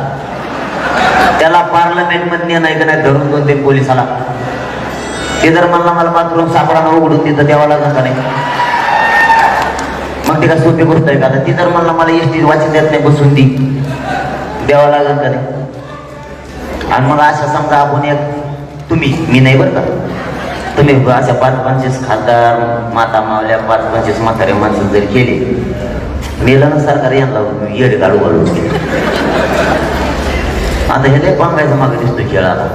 त्याला पार्लमेंट मध्ये नाही का नाही धरून दोन ते पोलिसाला. ते जर म्हणला मला बाथरूम सापडानं उघडून तिथं द्यावं लागत का नाही, मग ते काय सोपी गोष्ट आहे का? ती जर म्हणला मला एसटी वाचून देत नाही बसून ती द्यावं लागत का नाही? आणि मग अशा समजा आपण एक तुम्ही मी नाही बरं का, तुम्ही अशा 5-25 खासदार माता मावल्या 5-25 म्हातारे माणसं जरी केले, मेलं ना सरकार यांना येडे काढू घालू. आता हे लय पांगायचं मागे दिसतो खेळ. आता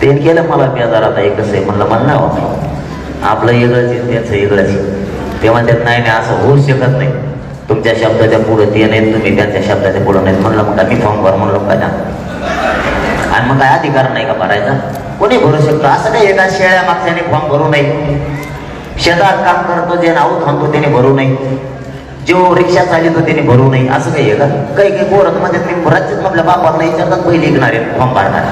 ते केलं मला बेजार. आता एक कसं आहे म्हणलं मला नाही वाटत आपलं वेगळंच आहे त्याचं वेगळंच आहे. ते म्हणतात नाही नाही असं होऊच शकत नाही, तुमच्या शब्दाच्या पुढं ते नाहीत तुम्ही त्यांच्या शब्दाच्या पुढं नाहीत. म्हणलं मग मी फॉर्म भर म्हणलो का? आणि मग काय अधिकार नाही का भरायचा? कोणी भरू शकतो असं काही एका शेळ्या मागच्याने फॉर्म भरू नये, शेतात काम करतो जे नाव थांबतो त्याने भरू नये, जो रिक्षा चालितो त्याने भरू नये, असं काही आहे का? काही काही पोरत मध्ये मी राज्यात आपल्या बापांना विचारतात पहिले ऐकणारे फॉर्म भरणार.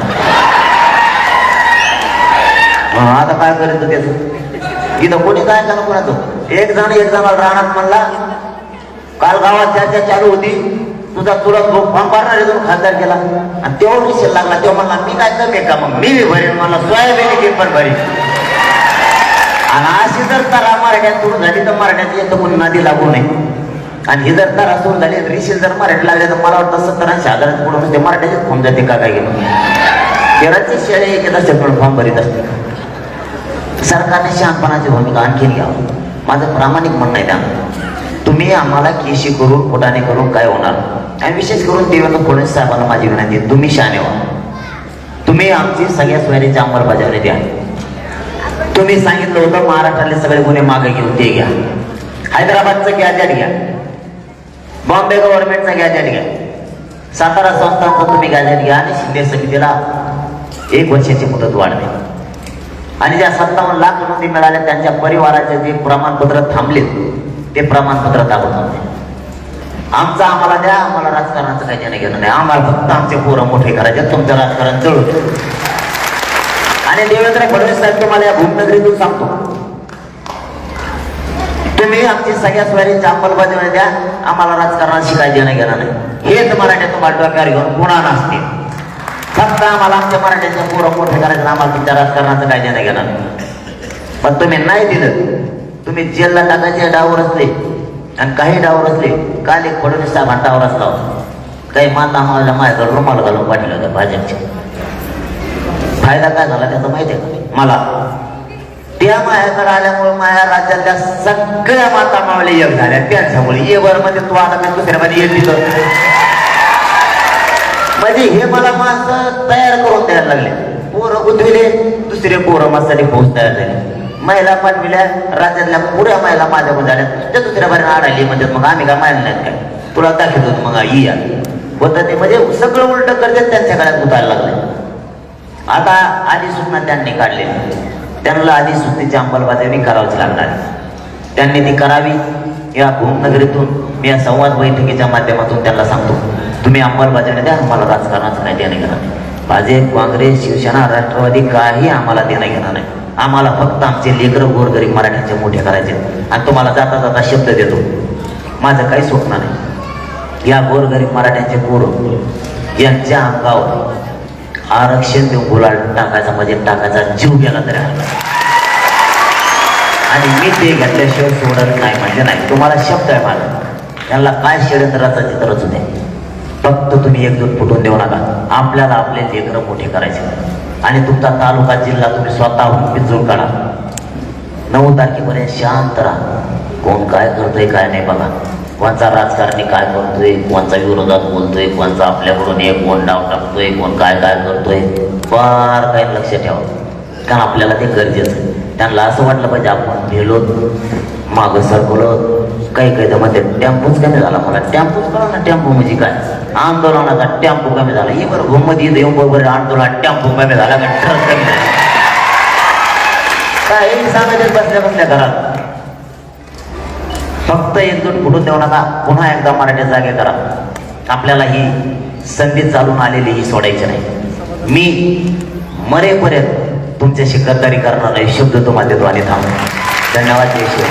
आता काय करायचं त्याचं? इथं कोणी काय करा कोणाचं? एक जण राहणार म्हणला काल गावात चर्चा चालू होती, तुझा तुला फॉर्म भरणार आहे तुम्ही खासदार केला, आणि तेवढं विषय लागला. तेव्हा म्हणला मी काय कमी का? मग मी भरेन, मला सोयाबीन पेपर भरेन. आणि अशी जर तरा मराठ्यात सुरू झाली तर मराठ्यात येतं कोणी नदी लागू नये. आणि ही जर तरा सुरू झाली रिशील जर मराठी लागले तर मला वाटतं 70-80 हजारात पुढे ते मराठ्याचेच फॉर्म जाते का काय घेऊन. केरळचे शेळे एक असते पण फॉर्म भरीत असते. सरकारने शहाणपणाची भूमिका आणखीन घ्यावं, माझं प्रामाणिक म्हणणं आहे. त्यानं तुम्ही आम्हाला केशी करून फुटाणे करून काय होणार? आणि विशेष करून देवेंद्र फडणवीस साहेबांना माझी विनंती आहे, तुम्ही शहाणे व्हा. तुम्ही आमची सगळ्या सोयरीची अंमलबजावणी द्या. तुम्ही सांगितलं होतं महाराष्ट्रातले सगळे गुन्हे मागे घेऊन ते घ्या, हैदराबादचं गॅजेट घ्या, बॉम्बे गव्हर्नमेंटचा गॅजेट घ्या, सातारा संस्थांचा तुम्ही गॅजेट घ्या, आणि शिंदे समितीला 1 वर्षाची मुदत वाढते. आणि ज्या 57 लाख नोंदी मिळाल्या त्यांच्या परिवाराचे जे प्रमाणपत्र थांबले ते प्रमाणपत्र दाबत होते. आम्हाला द्या, आम्हाला राजकारणाचं काही देणं घेणं नाही, आम्हाला फक्त आमचे पोरं मोठे करायचे, तुमचं राजकारण जळू. आणि देवेंद्र फडणवीस साहेब तुम्हाला या भूमनगरीतून सांगतो, तुम्ही आमची सगळ्या स्वारीची अंमलबजावणी द्या, आम्हाला राजकारणाशी काही देणं घेणं नाही. हेच मराठ्या तुम्हाला डोक्यावर घेऊन पुन्हा नसते. फक्त आम्हाला आमच्या मराठ्याच्या पोरं मोठे करायचं, आम्हाला तुमच्या राजकारणाचं काही देणं घेणं नाही. पण तुम्ही नाही दिलं, तुम्ही जेलला टाकायचे डावर असले आणि काही डावर असले. काल एक फडणवीस साहेब डावर असला होता, काही माता मावल्या माझ्याकडे रुमाल घालून पाठवलं होतं भाजपचे. फायदा काय झाला त्याचा माहिती आहे का मला? त्या मायाकडे आल्यामुळे माया राज्यातल्या सगळ्या माता मावल्या एक झाल्या त्यांच्यामुळे. ये वर मध्ये तू आता मी दुसऱ्या मध्ये येत तिथं म्हणजे हे मला माणसं तयार करून द्यायला लागले. पोरं गुंतविले, दुसरे पोरं माझ्यासाठी पोहोच तयार झाले. महिला पाठविल्या, राज्यातल्या पुऱ्या महिला माझ्याकडून झाल्या, त्या दुसऱ्या बारीने आढळली. म्हणजे मग आम्ही काय माहिती नाहीत काय, तुला दाखवत होतो मग या होतं ते. म्हणजे सगळं उलट करते, त्यांच्या काळात उतारायला लागले. आता अधिसूचना त्यांनी काढली, त्यांना अधिसूचनेची अंमलबजावणी करावीच लागणार. त्यांनी ती करावी. या भूमनगरीतून मी या संवाद बैठकीच्या माध्यमातून त्यांना सांगतो, तुम्ही अंमलबजावणी द्या, आम्हाला राजकारणाचं काही देणं घेणं नाही. भाजप, काँग्रेस, शिवसेना, राष्ट्रवादी काही आम्हाला देणं घेणं नाही. आम्हाला फक्त आमचे लेकरं गोरगरीब मराठ्यांचे मोठे करायचे. आणि तुम्हाला जाता जाता शब्द देतो, माझं काही स्वप्न नाही या गोरगरीब मराठ्यांचे पोरं यांच्या अंगावर आरक्षण देऊन गुलाल टाकायचा, म्हणजे टाकायचा जीव गेला तरी. आणि मी ते घेतल्याशिवाय सोडत नाही म्हणजे नाही. तुम्हाला शब्द आहे माझा, त्यांना काय षडयंत्राचा चित्रच होते. फक्त तुम्ही एकजूट फुटून देऊ नका. आपल्याला आपले लेकरं मोठे करायचे. आणि तुमचा तालुका जिल्हा तुम्ही स्वतःहून पिंजून काढा. 9 तारखेपर्यंत शांत राहा. कोण काय करतोय काय नाही बघा. कोणचा राजकारणी काय करतोय, कोणचा विरोधात बोलतोय, कोणचा आपल्याकडून एक कोण डाव टाकतोय, कोण काय काय करतोय, फार काही लक्ष ठेवा. कारण आपल्याला ते गरजेचं आहे. त्यांना असं वाटलं पाहिजे आपण गेलो मागं सरकलो. काही मध्ये टेम्पोच कमी झाला. मला टेम्पोच कळा ना, टेम्पो म्हणजे काय? आंदोलनाचा टेम्पो कमी झाला. हे बरं भूममध्ये येऊन बरोबर आंदोलन टेम्पो कमी झाला का ट्रक कमी झाला काही सांगायचं बसल्या बसल्या घरात. फक्त एकजूट फुटून देऊ नका. पुन्हा एकदा मराठी जागे करा. आपल्याला ही संधी चालून आलेली ही सोडायची नाही. मी मरेपर्यंत तुमच्याशी गद्दारी करणार नाही शब्द तुम्हाला देतो आणि थांबतो. धन्यवाद. जय श्री.